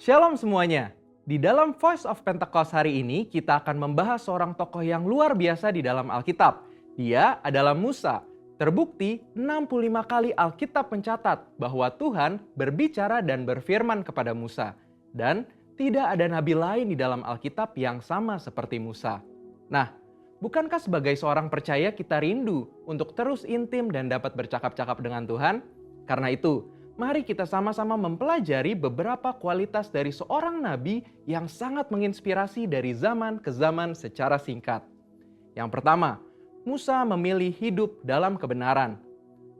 Shalom semuanya. Di dalam Voice of Pentecost hari ini kita akan membahas seorang tokoh yang luar biasa di dalam Alkitab. Dia adalah Musa. Terbukti 65 kali Alkitab mencatat bahwa Tuhan berbicara dan berfirman kepada Musa. Dan tidak ada nabi lain di dalam Alkitab yang sama seperti Musa. Nah, bukankah sebagai seorang percaya kita rindu untuk terus intim dan dapat bercakap-cakap dengan Tuhan? Karena itu, mari kita sama-sama mempelajari beberapa kualitas dari seorang nabi yang sangat menginspirasi dari zaman ke zaman secara singkat. Yang pertama, Musa memilih hidup dalam kebenaran.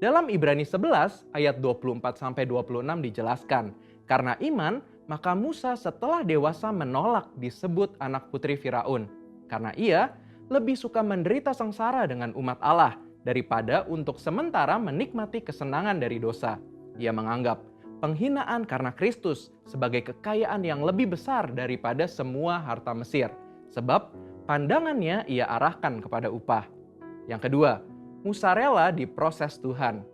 Dalam Ibrani 11 ayat 24-26 dijelaskan, karena iman, maka Musa setelah dewasa menolak disebut anak putri Firaun. Karena ia lebih suka menderita sengsara dengan umat Allah daripada untuk sementara menikmati kesenangan dari dosa. Ia menganggap penghinaan karena Kristus sebagai kekayaan yang lebih besar daripada semua harta Mesir. Sebab pandangannya ia arahkan kepada upah. Yang kedua, Musa rela diproses Tuhan.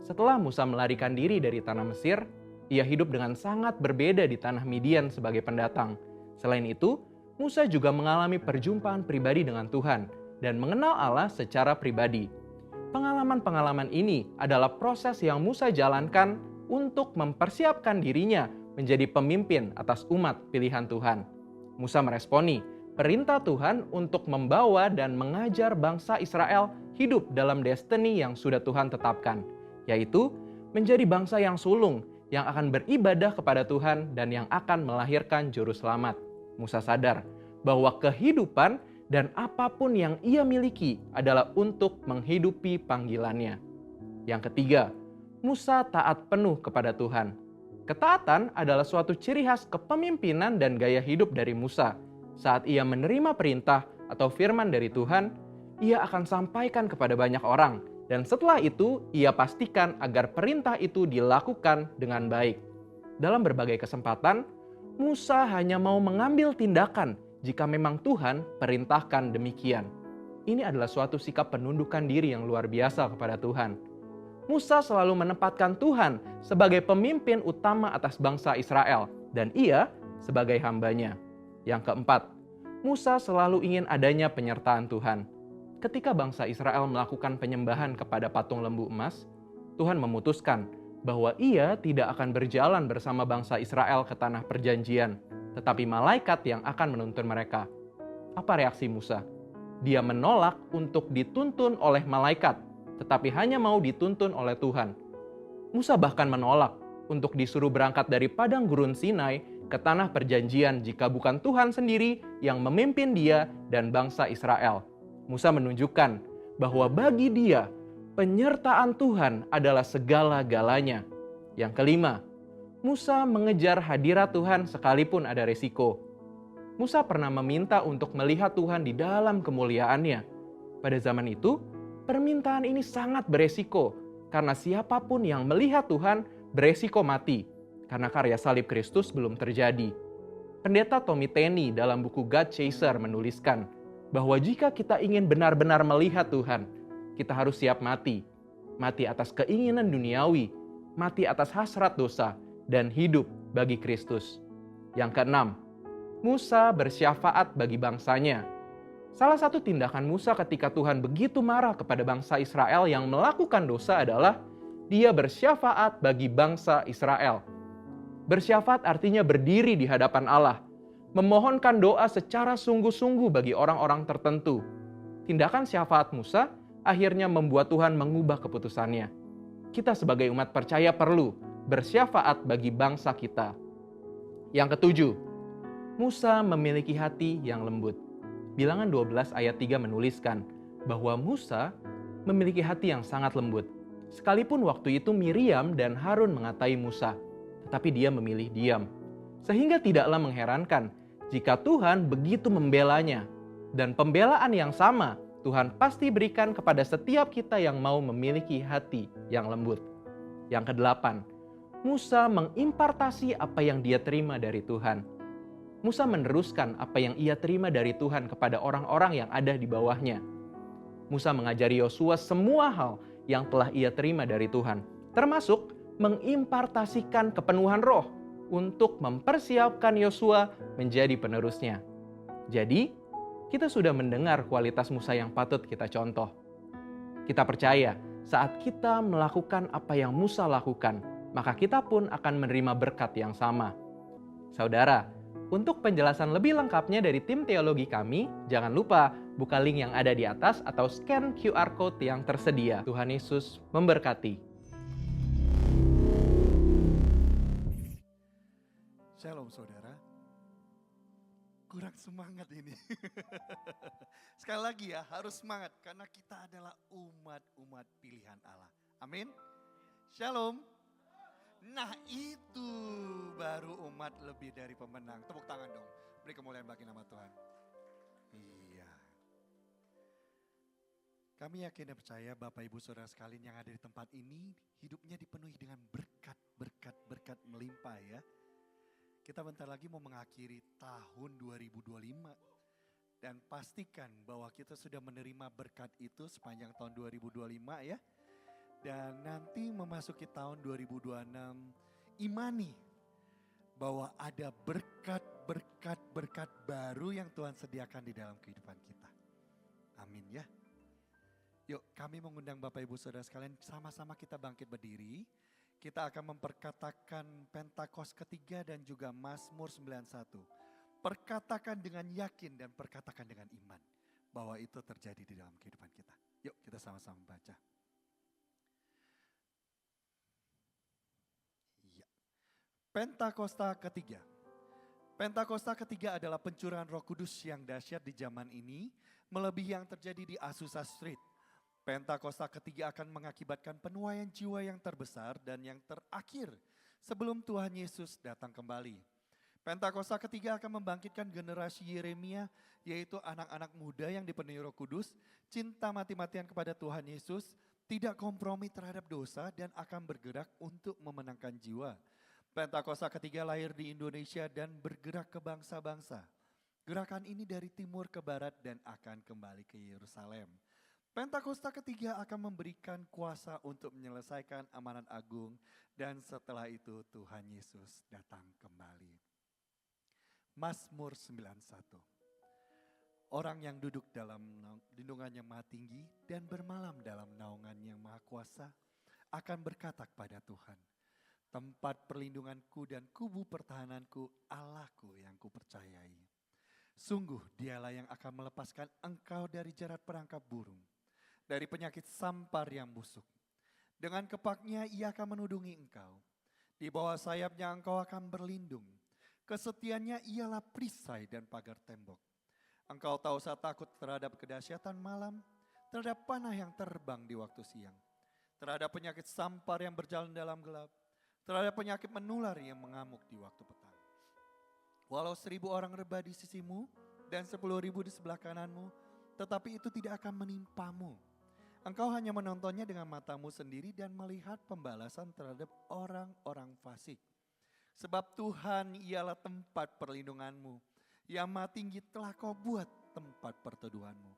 Setelah Musa melarikan diri dari tanah Mesir, ia hidup dengan sangat berbeda di tanah Midian sebagai pendatang. Selain itu, Musa juga mengalami perjumpaan pribadi dengan Tuhan dan mengenal Allah secara pribadi. Pengalaman-pengalaman ini adalah proses yang Musa jalankan untuk mempersiapkan dirinya menjadi pemimpin atas umat pilihan Tuhan. Musa meresponi perintah Tuhan untuk membawa dan mengajar bangsa Israel hidup dalam destiny yang sudah Tuhan tetapkan, yaitu menjadi bangsa yang sulung, yang akan beribadah kepada Tuhan dan yang akan melahirkan juru selamat. Musa sadar bahwa kehidupan dan apapun yang ia miliki adalah untuk menghidupi panggilannya. Yang ketiga, Musa taat penuh kepada Tuhan. Ketaatan adalah suatu ciri khas kepemimpinan dan gaya hidup dari Musa. Saat ia menerima perintah atau firman dari Tuhan, ia akan sampaikan kepada banyak orang. Dan setelah itu, ia pastikan agar perintah itu dilakukan dengan baik. Dalam berbagai kesempatan, Musa hanya mau mengambil tindakan jika memang Tuhan perintahkan demikian. Ini adalah suatu sikap penundukan diri yang luar biasa kepada Tuhan. Musa selalu menempatkan Tuhan sebagai pemimpin utama atas bangsa Israel, dan ia sebagai hambanya. Yang keempat, Musa selalu ingin adanya penyertaan Tuhan. Ketika bangsa Israel melakukan penyembahan kepada patung lembu emas, Tuhan memutuskan bahwa ia tidak akan berjalan bersama bangsa Israel ke tanah perjanjian, tetapi malaikat yang akan menuntun mereka. Apa reaksi Musa? Dia menolak untuk dituntun oleh malaikat, tetapi hanya mau dituntun oleh Tuhan. Musa bahkan menolak untuk disuruh berangkat dari padang gurun Sinai ke tanah perjanjian jika bukan Tuhan sendiri yang memimpin dia dan bangsa Israel. Musa menunjukkan bahwa bagi dia, penyertaan Tuhan adalah segala-galanya. Yang kelima, Musa mengejar hadirat Tuhan sekalipun ada resiko. Musa pernah meminta untuk melihat Tuhan di dalam kemuliaannya. Pada zaman itu, permintaan ini sangat beresiko, karena siapapun yang melihat Tuhan beresiko mati, karena karya salib Kristus belum terjadi. Pendeta Tommy Tenney dalam buku God Chaser menuliskan bahwa jika kita ingin benar-benar melihat Tuhan, kita harus siap mati. Mati atas keinginan duniawi, mati atas hasrat dosa, dan hidup bagi Kristus. Yang keenam, Musa bersyafaat bagi bangsanya. Salah satu tindakan Musa ketika Tuhan begitu marah kepada bangsa Israel yang melakukan dosa adalah dia bersyafaat bagi bangsa Israel. Bersyafaat artinya berdiri di hadapan Allah, memohonkan doa secara sungguh-sungguh bagi orang-orang tertentu. Tindakan syafaat Musa akhirnya membuat Tuhan mengubah keputusannya. Kita sebagai umat percaya perlu bersyafaat bagi bangsa kita. Yang ketujuh, Musa memiliki hati yang lembut. Bilangan 12 ayat 3 menuliskan bahwa Musa memiliki hati yang sangat lembut. Sekalipun waktu itu Miriam dan Harun mengatai Musa, tetapi dia memilih diam. Sehingga tidaklah mengherankan jika Tuhan begitu membelanya. Dan pembelaan yang sama Tuhan pasti berikan kepada setiap kita yang mau memiliki hati yang lembut. Yang kedelapan, Musa mengimpartasi apa yang dia terima dari Tuhan. Musa meneruskan apa yang ia terima dari Tuhan kepada orang-orang yang ada di bawahnya. Musa mengajari Yosua semua hal yang telah ia terima dari Tuhan, termasuk mengimpartasikan kepenuhan roh. untuk mempersiapkan Yosua menjadi penerusnya. Jadi, kita sudah mendengar kualitas Musa yang patut kita contoh. Kita percaya saat kita melakukan apa yang Musa lakukan, maka kita pun akan menerima berkat yang sama. Saudara, untuk penjelasan lebih lengkapnya dari tim teologi kami, jangan lupa buka link yang ada di atas atau scan QR Code yang tersedia. Tuhan Yesus memberkati. Shalom saudara, kurang semangat ini. Sekali lagi ya, harus semangat karena kita adalah umat-umat pilihan Allah. Amin. Shalom. Nah itu baru umat lebih dari pemenang. Tepuk tangan dong, beri kemuliaan bagi nama Tuhan. Iya. Kami yakin dan percaya Bapak Ibu Saudara sekalian yang ada di tempat ini, hidupnya dipenuhi dengan berkat melimpah ya. Kita bentar lagi mau mengakhiri tahun 2025 dan pastikan bahwa kita sudah menerima berkat itu sepanjang tahun 2025 ya. Dan nanti memasuki tahun 2026, imani bahwa ada berkat baru yang Tuhan sediakan di dalam kehidupan kita. Amin ya. Yuk kami mengundang Bapak Ibu Saudara sekalian, sama-sama kita bangkit berdiri. Kita akan memperkatakan Pentakosta ketiga dan juga Mazmur 91. Perkatakan dengan yakin dan perkatakan dengan iman bahwa itu terjadi di dalam kehidupan kita. Yuk kita sama-sama baca. Iya. Pentakosta ketiga. Pentakosta ketiga adalah pencurahan Roh Kudus yang dahsyat di zaman ini, melebihi yang terjadi di Azusa Street. Pentakosta ketiga akan mengakibatkan penuaian jiwa yang terbesar dan yang terakhir sebelum Tuhan Yesus datang kembali. Pentakosta ketiga akan membangkitkan generasi Yeremia, yaitu anak-anak muda yang dipenuhi Roh Kudus, cinta mati-matian kepada Tuhan Yesus, tidak kompromi terhadap dosa dan akan bergerak untuk memenangkan jiwa. Pentakosta ketiga lahir di Indonesia dan bergerak ke bangsa-bangsa. Gerakan ini dari timur ke barat dan akan kembali ke Yerusalem. Pentakosta ketiga akan memberikan kuasa untuk menyelesaikan amanat agung dan setelah itu Tuhan Yesus datang kembali. Mazmur 91. Orang yang duduk dalam lindungan yang maha tinggi dan bermalam dalam naungan yang maha kuasa akan berkata kepada Tuhan, tempat perlindunganku dan kubu pertahananku, Allahku yang kupercayai. Sungguh dialah yang akan melepaskan engkau dari jerat perangkap burung, dari penyakit sampar yang busuk. Dengan kepaknya ia akan menudungi engkau. Di bawah sayapnya engkau akan berlindung. Kesetiaannya ialah perisai dan pagar tembok. Engkau tak usah takut terhadap kedahsyatan malam, terhadap panah yang terbang di waktu siang, terhadap penyakit sampar yang berjalan dalam gelap, terhadap penyakit menular yang mengamuk di waktu petang. Walau 1.000 orang rebah di sisimu dan 10.000 di sebelah kananmu, tetapi itu tidak akan menimpamu. Engkau hanya menontonnya dengan matamu sendiri dan melihat pembalasan terhadap orang-orang fasik. Sebab Tuhan ialah tempat perlindunganmu, yang maha tinggi telah kau buat tempat perteduhanmu.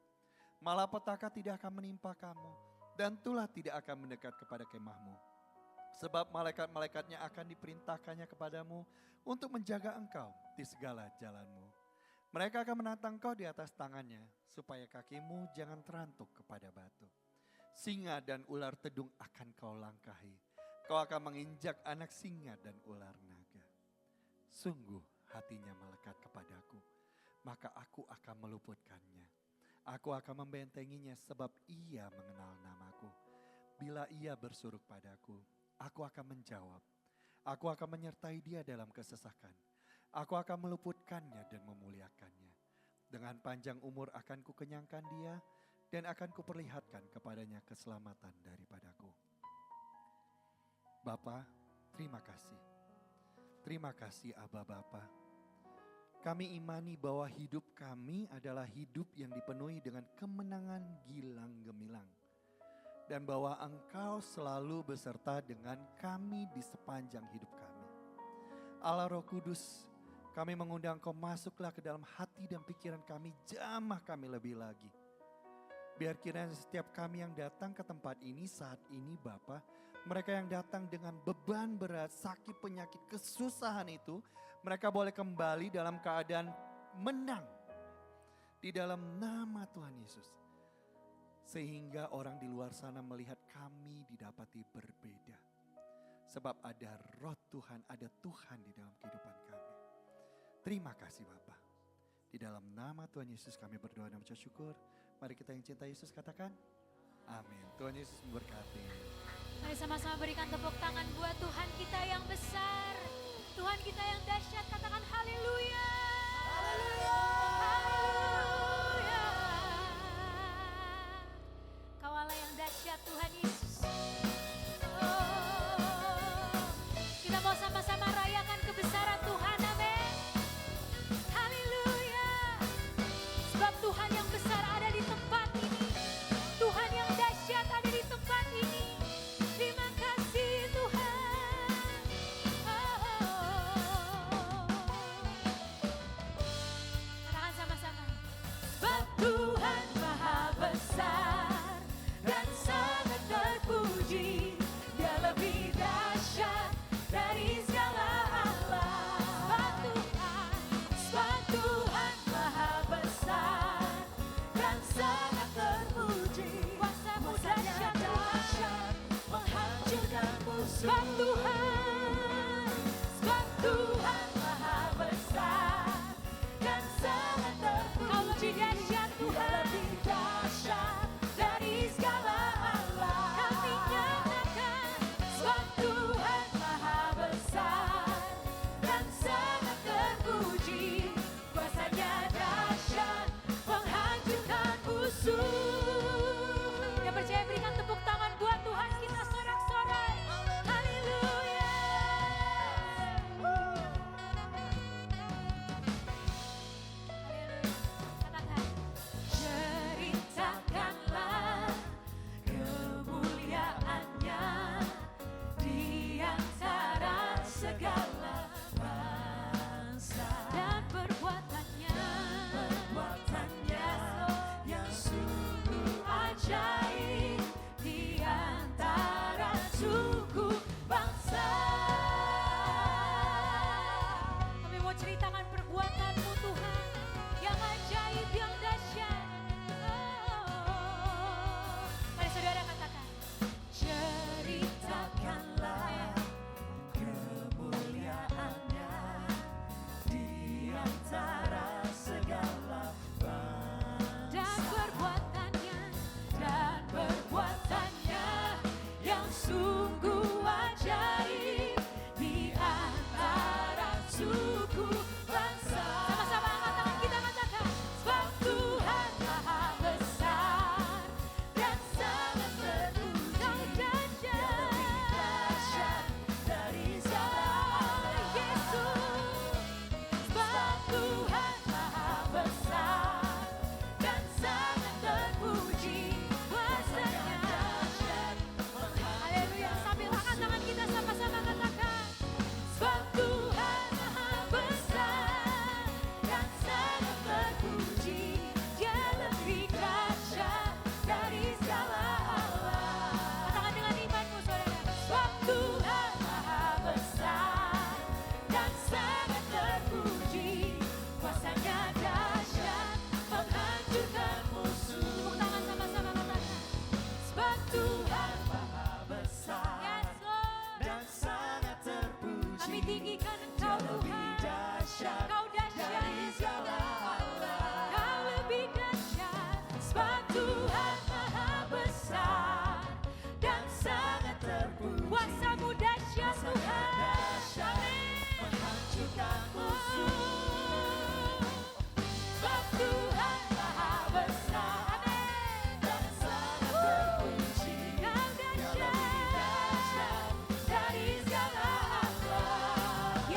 Malapetaka tidak akan menimpa kamu, dan tulah tidak akan mendekat kepada kemahmu. Sebab malaikat-malaikatnya akan diperintahkannya kepadamu untuk menjaga engkau di segala jalanmu. Mereka akan menantang kau di atas tangannya, supaya kakimu jangan terantuk kepada batu. Singa dan ular tedung akan kau langkahi. Kau akan menginjak anak singa dan ular naga. Sungguh hatinya melekat kepadaku, maka aku akan meluputkannya. Aku akan membentenginya sebab ia mengenal namaku. Bila ia bersuruh padaku, aku akan menjawab. Aku akan menyertai dia dalam kesesakan. Aku akan meluputkannya dan memuliakannya. Dengan panjang umur akan kukenyangkan dia, dan akan kuperlihatkan kepadanya keselamatan daripadaku. Bapa, terima kasih. Terima kasih Aba Bapa. Kami imani bahwa hidup kami adalah hidup yang dipenuhi dengan kemenangan gilang gemilang. Dan bahwa Engkau selalu beserta dengan kami di sepanjang hidup kami. Allah Roh Kudus, kami mengundang Engkau masuklah ke dalam hati dan pikiran kami, jamah kami lebih lagi. Biar kiranya setiap kami yang datang ke tempat ini saat ini Bapa, Mereka yang datang dengan beban berat, sakit, penyakit, kesusahan itu, mereka boleh kembali dalam keadaan menang. Di dalam nama Tuhan Yesus. Sehingga orang di luar sana melihat kami didapati berbeda. Sebab ada roh Tuhan, ada Tuhan di dalam kehidupan kami. Terima kasih Bapa. Di dalam nama Tuhan Yesus kami berdoa dan mengucap syukur. Mari kita yang cinta Yesus katakan, amin. Tuhan Yesus memberkati. Mari sama-sama berikan tepuk tangan buat Tuhan kita yang besar. Tuhan kita yang dahsyat, katakan haleluya. Haleluya. Kau Allah yang dahsyat Tuhan Yesus. Oh, kita mau sama-sama rayakan kebesaran Tuhan, amin. Haleluya. Sebab Tuhan yang besar ada di tempat ini. Tuhan yang dahsyat ada di tempat ini. Terima kasih Tuhan. Katakan sama-sama. Sebab Tuhan maha besar dan sangat terpuji. Dia lebih dahsyat dari segala Allah. Sebab Tuhan maha besar dan sangat terpuji. Kuasa-Mu dahsyat Tuhan, menghancurkan musuh. Sebab Tuhan maha besar dan sangat terpuji. Kau lebih dahsyat Tuhan, lebih dahsyat dari segala Allah. Kami nyatakan, sebab Tuhan maha besar dan sangat terpuji. Kuasanya dahsyat, menghancurkan musuh. Yang percaya berikan tepuk tangan buat Tuhan kita sorak-sorai. Haleluya. Haleluya. Katakan, ceritakanlah kemuliaannya di antara segala bangsa dan perbuatannya yang sungguh ajaib di antara suku bangsa. Kami mau ceritakan perbuatan-Mu Tuhan yang ajaib, yang dahsyat. Oh, mari saudara katakan, ceritakanlah kemuliaannya di antara segala dan perbuatannya yang sungguh ajaib di antara suku bangsa. Sama-sama angkat tangan kita katakan, sebab Tuhan maha besar dan sangat terpuji. Kau dahsyat dari segala Yesus. Sebab Tuhan maha besar dan sangat terpuji. Kuasanya dahsyat. Haleluya. Sambil angkat tangan kita sama-sama katakan, sebab Tuhan maha besar dan sangat terpuji. Dia lebih dahsyat dari segala Allah. Katakan dengan imanmu saudara, sebab Tuhan maha besar dan sangat terpuji. Kuasanya dahsyat, menghancurkan musuh. Tepuk tangan sama-sama katakan, sebab Tuhan maha besar. Yes, Lord. Dan sangat terpuji. Kami tinggikan Engkau Tuhan. Dahsyat Kau dahsyat dari segala Allah. Kau lebih dahsyat. Sebab Tuhan maha besar dan sangat terpuji. Kuasa-Mu dahsyat Tuhan. Amin. Menghancurkan musuh. Sebab Tuhan maha besar. Amin. Dan sangat terpuji. Kau dahsyat Dahsyat dari segala Allah.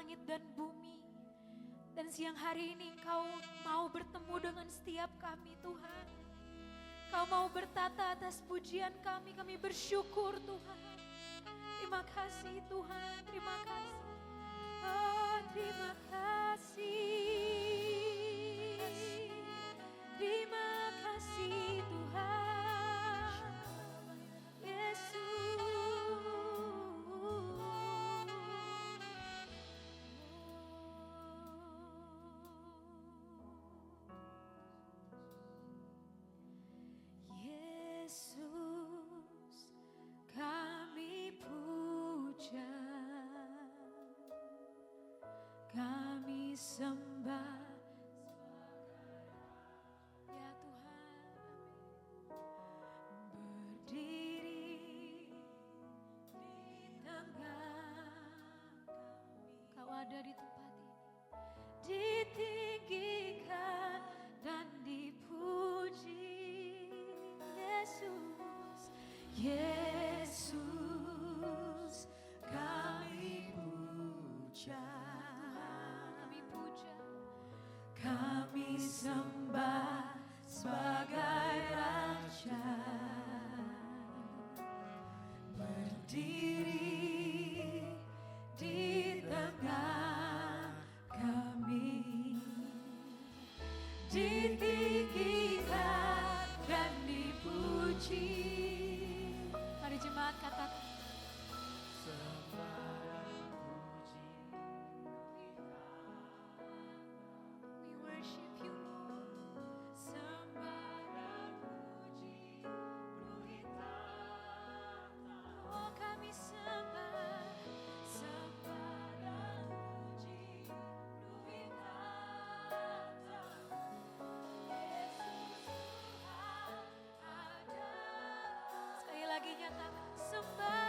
langit dan bumi. Dan siang hari ini Engkau mau bertemu dengan setiap kami Tuhan. Kau mau bertata atas pujian kami bersyukur Tuhan. Terima kasih Tuhan, terima kasih. Oh, terima kasih. Terima kasih Tuhan. Yesus. Yesus, kami puja, kami sembah. Ya Tuhan, berdiri di tengah kami. Kau ada di tempat ini, ditinggikan dan dipuji. Yesus, Yesus, kami puja, kami sembah sebagai Raja, berdiri di tengah kami, ditinggikan dan dipuji. Mari jemaat katakan. We worship you, Lord. Sembah dan puji, penuhi tahta. Oh, kami sembah, sembah dan puji, penuhi tahta. Yesus Tuhan ada. Sekali lagi nyatakan, sembah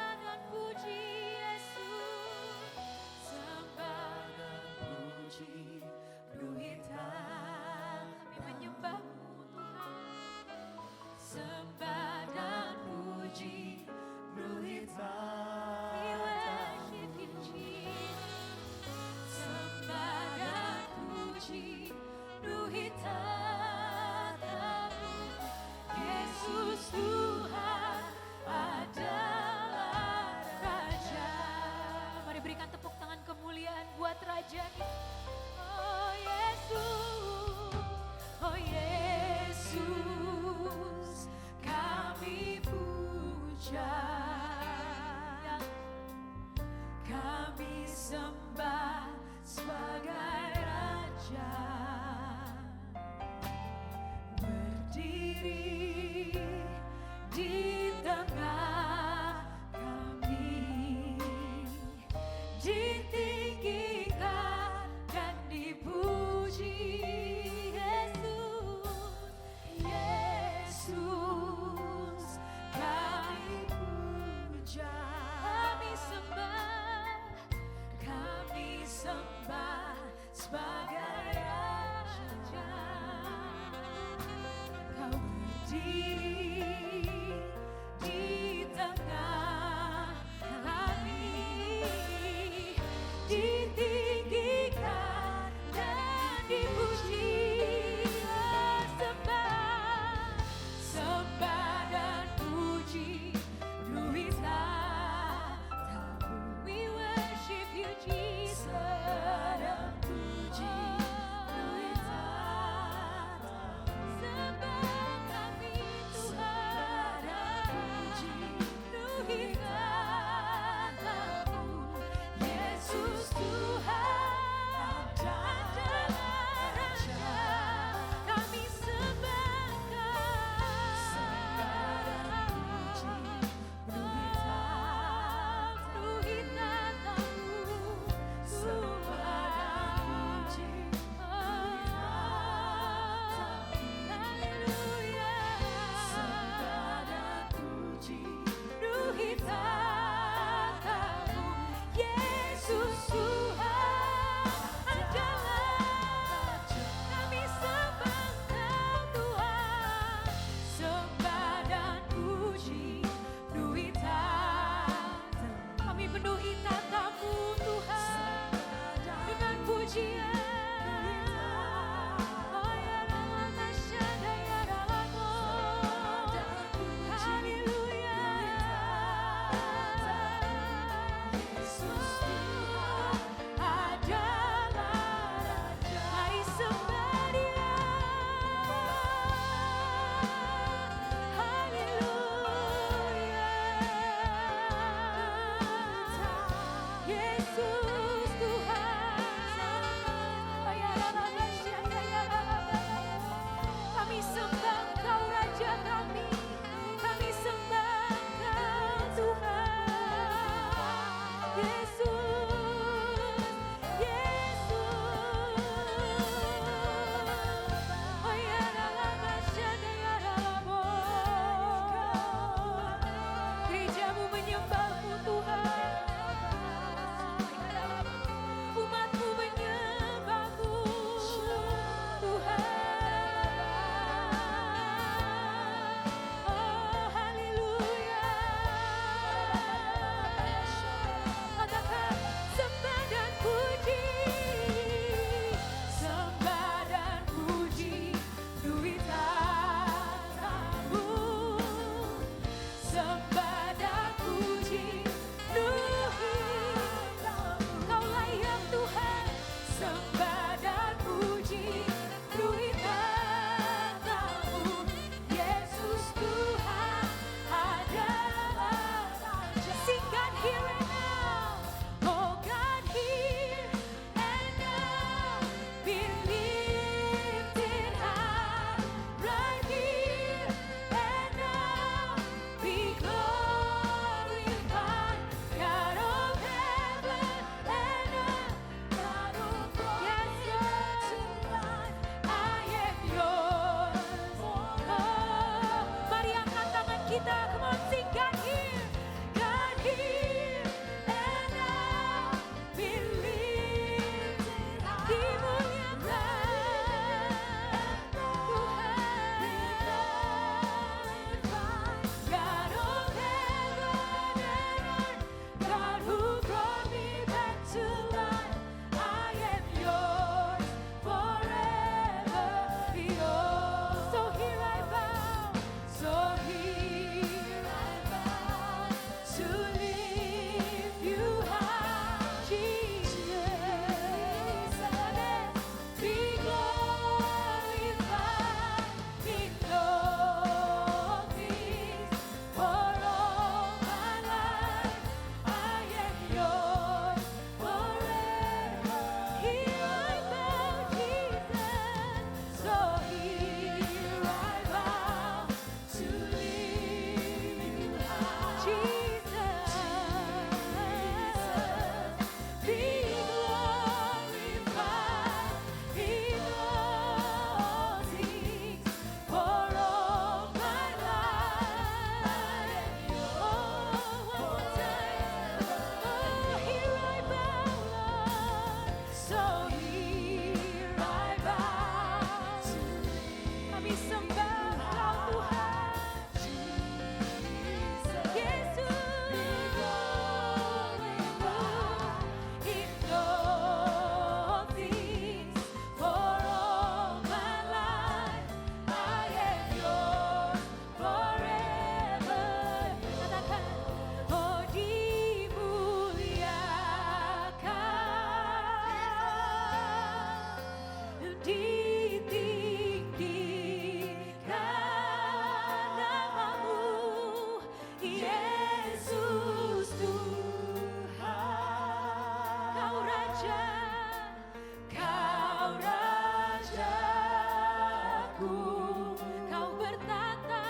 Kau bertata,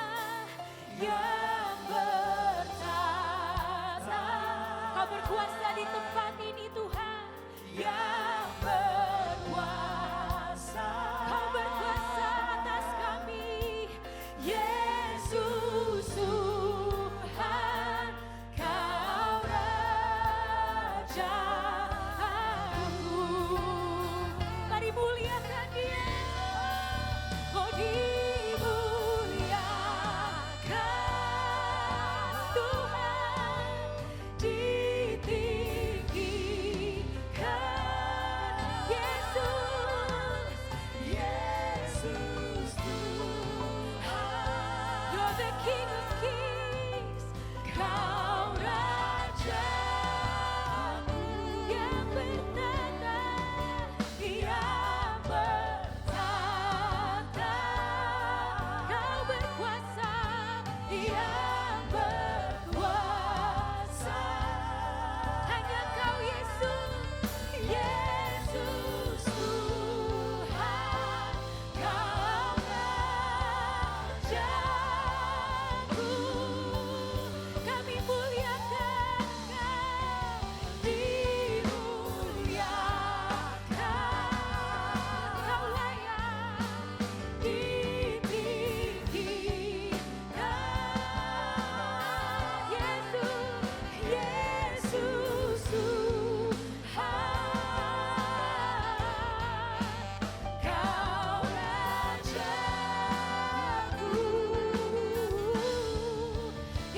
yang bertata. Kau berkuasa di tempat ini Tuhan, yang berkuasa. Kau berkuasa atas kami, Yesus Tuhan. Kau Raja aku. Mari muliakan Dia. Oh dimuliakan Tuhan, ditinggikan Yesus, Yesus Tuhan. You're the King of Kings, Kau Rajaku yang bertata, yang bertata. Kau berkuasa, yang berkuasa. Hanya Kau Yesus, Yesus Tuhan. Kau Rajaku. Kami muliakan Kau, dimuliakan. Kau layak ditinggikan. Yesus, Yesus Tuhan. Kau Rajaku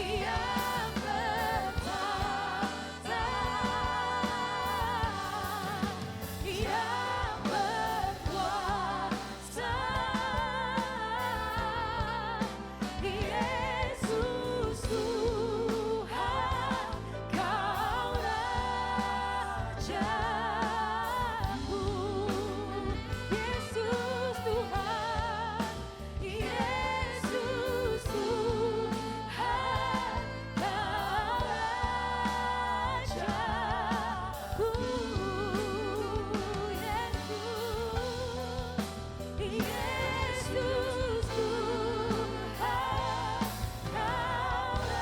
yang bertata, yang berkuasa. Yesus Tuhan, Kau Rajaku. Yesus Tuhan, Yesus Tuhan, Kau Rajaku. Yesus Tuhan, Kau Rajaku.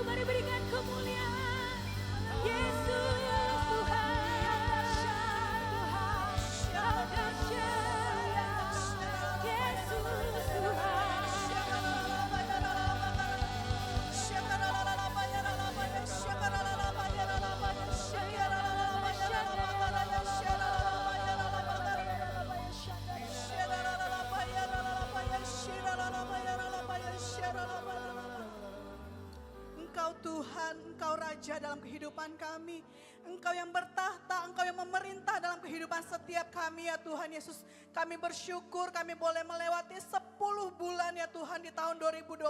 Mari berikan kemuliaan Yesus Tuhan. Kau dahsyat, Yesus Tuhan. Engkau Tuhan, Engkau Raja dalam kehidupan kami. Engkau yang bertahta, Engkau yang memerintah dalam kehidupan setiap kami ya Tuhan Yesus. Kami bersyukur kami boleh melewati 10 bulan ya Tuhan di tahun 2025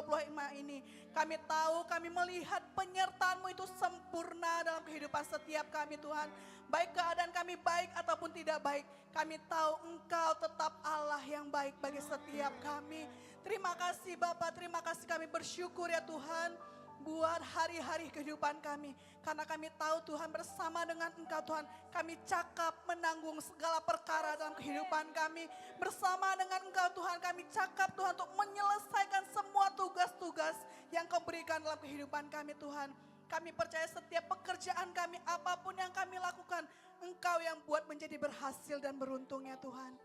ini. Kami tahu, kami melihat penyertaan-Mu itu sempurna dalam kehidupan setiap kami Tuhan. Baik keadaan kami baik ataupun tidak baik, kami tahu Engkau tetap Allah yang baik bagi setiap kami. Terima kasih Bapa, terima kasih kami bersyukur ya Tuhan. Buat hari-hari kehidupan kami. Karena kami tahu Tuhan bersama dengan Engkau Tuhan. Kami cakap menanggung segala perkara dalam kehidupan kami. Bersama dengan Engkau Tuhan kami cakap Tuhan untuk menyelesaikan semua tugas-tugas yang Kau berikan dalam kehidupan kami Tuhan. Kami percaya setiap pekerjaan kami apapun yang kami lakukan. Engkau yang buat menjadi berhasil dan beruntung ya Tuhan.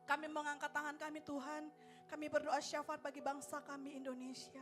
Kami mengangkat tangan kami Tuhan. Kami berdoa syafaat bagi bangsa kami Indonesia.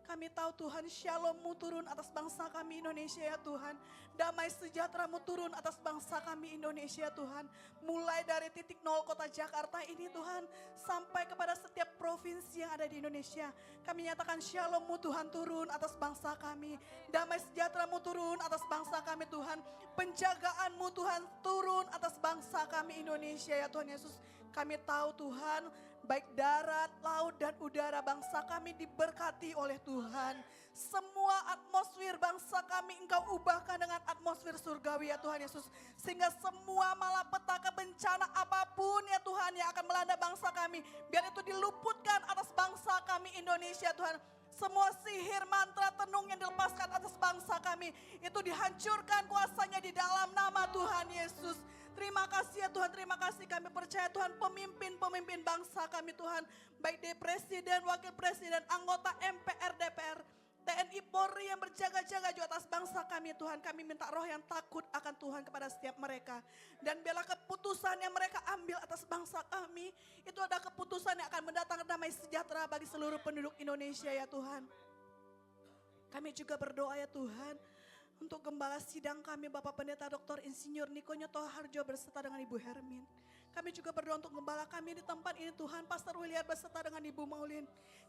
Kami tahu Tuhan Shalom-Mu turun atas bangsa kami Indonesia ya Tuhan. Damai sejahtera-Mu turun atas bangsa kami Indonesia Tuhan. Mulai dari titik nol kota Jakarta ini Tuhan. Sampai kepada setiap provinsi yang ada di Indonesia. Kami nyatakan Shalom-Mu Tuhan turun atas bangsa kami. Damai sejahtera-Mu turun atas bangsa kami Tuhan. Penjagaan-Mu Tuhan turun atas bangsa kami Indonesia ya Tuhan Yesus. Kami tahu Tuhan, baik darat, laut dan udara bangsa kami diberkati oleh Tuhan. Semua atmosfer bangsa kami Engkau ubahkan dengan atmosfer surgawi ya Tuhan Yesus. Sehingga semua malapetaka bencana apapun ya Tuhan yang akan melanda bangsa kami. Biar itu diluputkan atas bangsa kami Indonesia Tuhan. Semua sihir, mantra, tenung yang dilepaskan atas bangsa kami, itu dihancurkan kuasanya di dalam nama Tuhan Yesus. Terima kasih ya Tuhan, terima kasih, kami percaya Tuhan, pemimpin-pemimpin bangsa kami Tuhan, baik dari presiden, wakil presiden, anggota MPR, DPR, TNI Polri yang berjaga-jaga juga atas bangsa kami Tuhan. Kami minta roh yang takut akan Tuhan kepada setiap mereka. Dan biarlah keputusan yang mereka ambil atas bangsa kami, itu ada keputusan yang akan mendatangkan damai sejahtera bagi seluruh penduduk Indonesia ya Tuhan. Kami juga berdoa ya Tuhan, untuk gembala sidang kami Bapak Pendeta Dr. Insinyur Niko Nyoto Harjo berserta dengan Ibu Hermin. Kami juga berdoa untuk gembala kami di tempat ini Tuhan, Pastor William berserta dengan Ibu Maulin.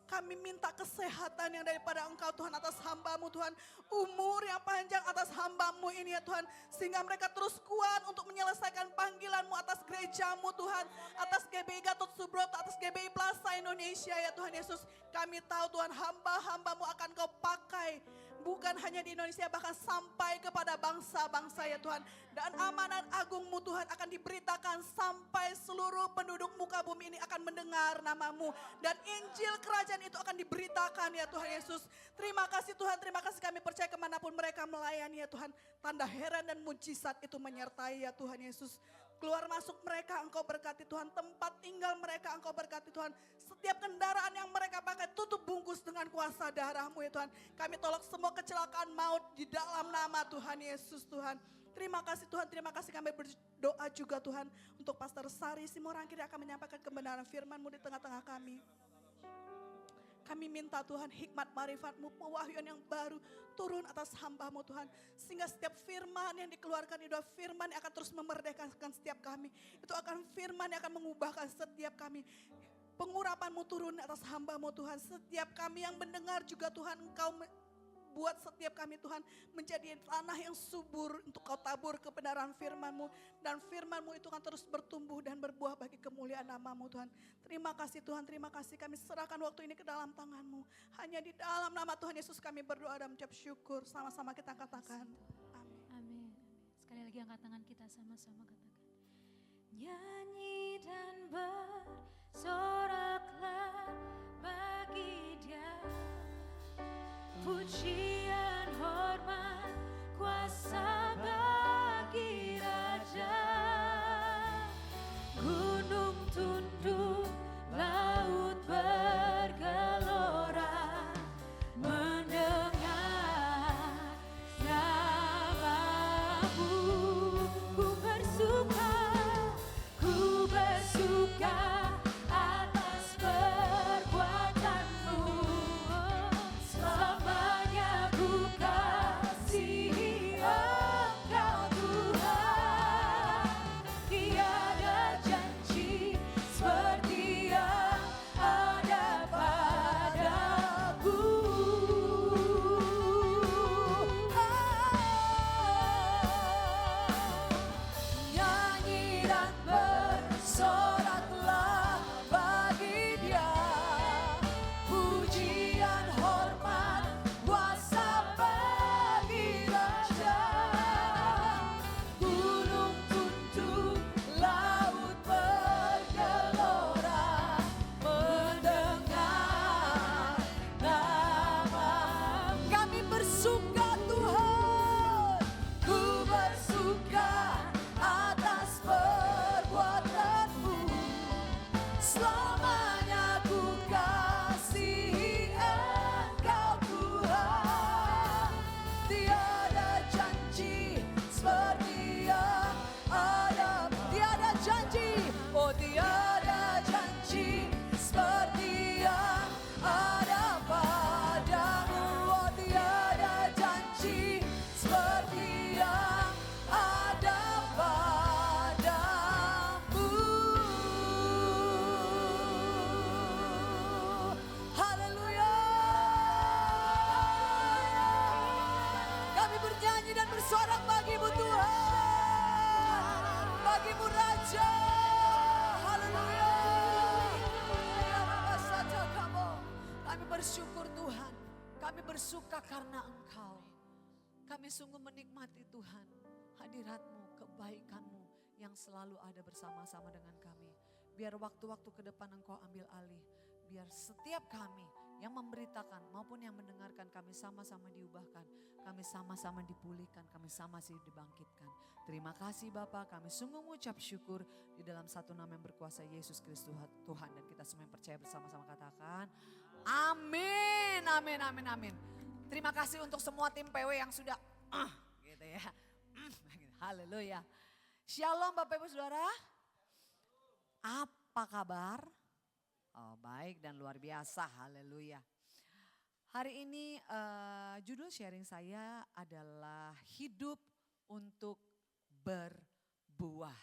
Kami minta kesehatan yang daripada Engkau Tuhan atas hamba-Mu Tuhan. Umur yang panjang atas hamba-Mu ini ya Tuhan. Sehingga mereka terus kuat untuk menyelesaikan panggilan-Mu atas gereja-Mu Tuhan. Atas GBI Gatot Subroto, atas GBI Plaza Indonesia ya Tuhan Yesus. Kami tahu Tuhan, hamba-hamba-Mu akan Kau pakai. Bukan hanya di Indonesia, bahkan sampai kepada bangsa-bangsa ya Tuhan. Dan amanat agung-Mu Tuhan akan diberitakan sampai seluruh penduduk muka bumi ini akan mendengar nama-Mu. Dan Injil kerajaan itu akan diberitakan ya Tuhan Yesus. Terima kasih Tuhan, terima kasih, kami percaya kemanapun mereka melayani ya Tuhan. Tanda heran dan mujizat itu menyertai ya Tuhan Yesus. Keluar masuk mereka Engkau berkati Tuhan, tempat tinggal mereka Engkau berkati Tuhan. Setiap kendaraan yang mereka pakai tutup bungkus dengan kuasa darah-Mu ya Tuhan. Kami tolak semua kecelakaan maut di dalam nama Tuhan Yesus Tuhan. Terima kasih Tuhan, terima kasih, kami berdoa juga Tuhan untuk Pastor Sari Simorangkir yang akan menyampaikan kebenaran firman-Mu di tengah-tengah kami. Kami minta Tuhan hikmat marifat-Mu, pewahyuan yang baru turun atas hamba-Mu Tuhan. Sehingga setiap firman yang dikeluarkan itu firman yang akan terus memerdekakan setiap kami. Itu akan firman yang akan mengubahkan setiap kami. Pengurapan-Mu turun atas hamba-Mu Tuhan. Setiap kami yang mendengar juga Tuhan, Engkau buat setiap kami Tuhan menjadi tanah yang subur untuk Kau tabur kebenaran firman-Mu. Dan firman-Mu itu akan terus bertumbuh dan berbuah bagi kemuliaan nama-Mu Tuhan. Terima kasih Tuhan, terima kasih, kami serahkan waktu ini ke dalam tangan-Mu. Hanya di dalam nama Tuhan Yesus kami berdoa dan mengucap syukur. Sama-sama kita katakan amin. Amin. Sekali lagi angkat tangan kita sama-sama katakan. Nyanyi dan bersoraklah bagi Dia. Pujian, hormat, kuasa bagi Raja. Gunung tunduk, laut bergelora, mendengar namamu. Ku bersuka atas perbuatanmu. Selamanya ku kasihi Engkau Tuhan. Tiada janji seperti yang ada padaku. Nyanyi dan bersoraklah bagi Dia. Pujian, hormat, kuasa bagi Raja. Gunung tunduk, laut bergelora, mendengar nama. Kami bersuka Tuhan, ku bersuka atas perbuatan-Mu. Selamanya ku kasihi Engkau Tuhan. Tiada janji seperti yang ada. Tiada janji, oh tiada janji seperti yang ada padamu. Oh tiada janji seperti yang ada padamu. Haleluya. Kami bernyanyi dan bersorak bagi-Mu Tuhan, bagi-Mu Raja. Haleluya. Kami bersyukur Tuhan, kami bersuka karena Engkau. Kami sungguh menikmati Tuhan hadirat-Mu, kebaikan-Mu yang selalu ada bersama-sama dengan kami. Biar waktu-waktu ke depan Engkau ambil alih. Biar setiap kami yang memberitakan maupun yang mendengarkan, kami sama-sama diubahkan, kami sama-sama dipulihkan, kami sama-sama dibangkitkan. Terima kasih Bapa, kami sungguh mengucap syukur di dalam satu nama yang berkuasa, Yesus Kristus Tuhan. Dan kita semua yang percaya bersama-sama katakan amin, amin, amin, amin. Terima kasih untuk semua tim PW yang sudah gitu ya. Haleluya. Shalom Bapak Ibu Saudara. Apa kabar? Oh baik dan luar biasa, haleluya. Hari ini judul sharing saya adalah hidup untuk berbuah.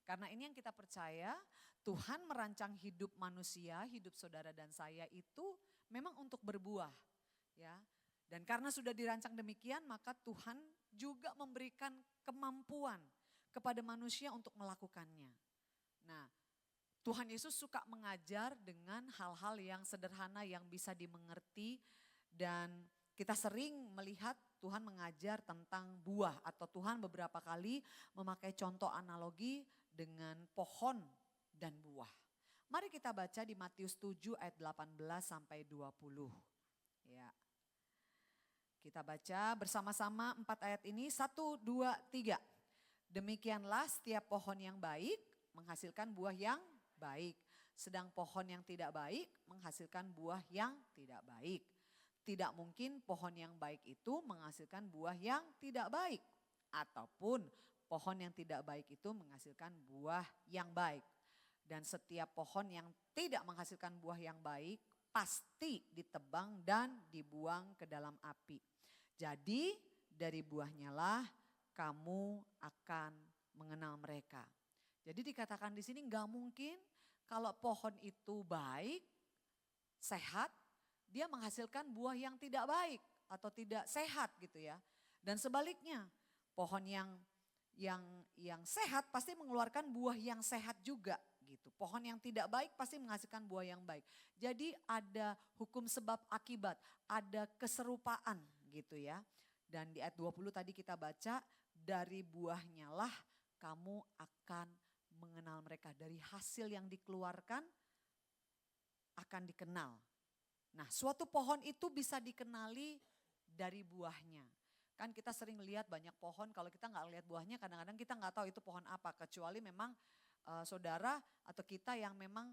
Karena ini yang kita percaya, Tuhan merancang hidup manusia, hidup saudara dan saya itu memang untuk berbuah. Ya. Dan karena sudah dirancang demikian, maka Tuhan juga memberikan kemampuan kepada manusia untuk melakukannya. Nah, Tuhan Yesus suka mengajar dengan hal-hal yang sederhana yang bisa dimengerti, dan kita sering melihat Tuhan mengajar tentang buah, atau Tuhan beberapa kali memakai contoh analogi dengan pohon dan buah. Mari kita baca di Matius 7 ayat 18 sampai 20. Ya. Kita baca bersama-sama 4 ayat ini, 1, 2, 3. Demikianlah setiap pohon yang baik menghasilkan buah yang baik, sedang pohon yang tidak baik menghasilkan buah yang tidak baik. Tidak mungkin pohon yang baik itu menghasilkan buah yang tidak baik, ataupun pohon yang tidak baik itu menghasilkan buah yang baik. Dan setiap pohon yang tidak menghasilkan buah yang baik pasti ditebang dan dibuang ke dalam api. Jadi dari buahnya lah kamu akan mengenal mereka. Jadi dikatakan di sini nggak mungkin kalau pohon itu baik, sehat, dia menghasilkan buah yang tidak baik atau tidak sehat gitu ya. Dan sebaliknya, pohon yang sehat pasti mengeluarkan buah yang sehat juga gitu. Pohon yang tidak baik pasti menghasilkan buah yang baik. Jadi ada hukum sebab akibat, ada keserupaan gitu ya. Dan di ayat 20 tadi kita baca, dari buahnya lah kamu akan mengenal mereka. Dari hasil yang dikeluarkan akan dikenal. Nah, suatu pohon itu bisa dikenali dari buahnya. Kan kita sering lihat banyak pohon, kalau kita nggak lihat buahnya kadang-kadang kita nggak tahu itu pohon apa. Kecuali memang saudara atau kita yang memang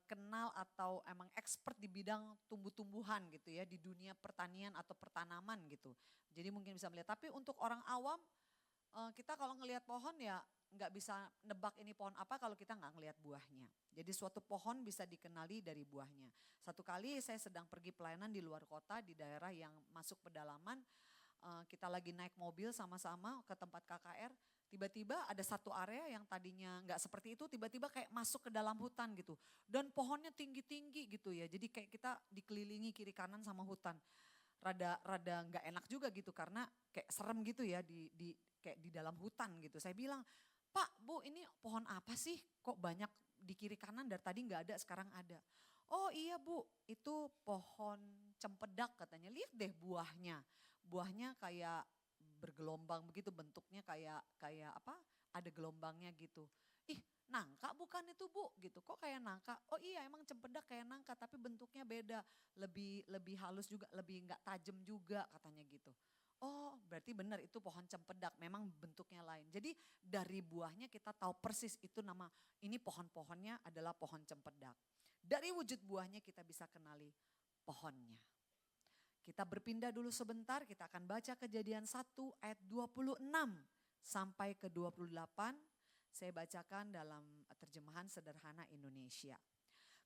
kenal atau emang expert di bidang tumbuh-tumbuhan gitu ya. Di dunia pertanian atau pertanaman gitu. Jadi mungkin bisa melihat. Tapi untuk orang awam, kita kalau ngelihat pohon ya nggak bisa nebak ini pohon apa kalau kita nggak ngelihat buahnya. Jadi suatu pohon bisa dikenali dari buahnya. Satu kali saya sedang pergi pelayanan di luar kota, di daerah yang masuk pedalaman. Kita lagi naik mobil sama-sama ke tempat KKR. Tiba-tiba ada satu area yang tadinya nggak seperti itu, tiba-tiba kayak masuk ke dalam hutan gitu. Dan pohonnya tinggi-tinggi gitu ya. Jadi kayak kita dikelilingi kiri kanan sama hutan. Rada nggak enak juga gitu karena kayak serem gitu ya kayak di dalam hutan gitu. Saya bilang, Pak, Bu, ini pohon apa sih? Kok banyak di kiri kanan dari tadi nggak ada, sekarang ada. Oh iya Bu, itu pohon cempedak katanya. Lihat deh buahnya. Buahnya kayak bergelombang begitu, bentuknya kayak apa? Ada gelombangnya gitu. Ih, nangka bukan itu Bu gitu. Kok kayak nangka? Oh iya, emang cempedak kayak nangka tapi bentuknya beda. Lebih halus juga, lebih nggak tajam juga katanya gitu. Oh berarti benar itu pohon cempedak, memang bentuknya lain. Jadi dari buahnya kita tahu persis itu nama, ini pohon-pohonnya adalah pohon cempedak. Dari wujud buahnya kita bisa kenali pohonnya. Kita berpindah dulu sebentar, kita akan baca Kejadian 1 ayat 26 sampai ke 28. Saya bacakan dalam terjemahan sederhana Indonesia.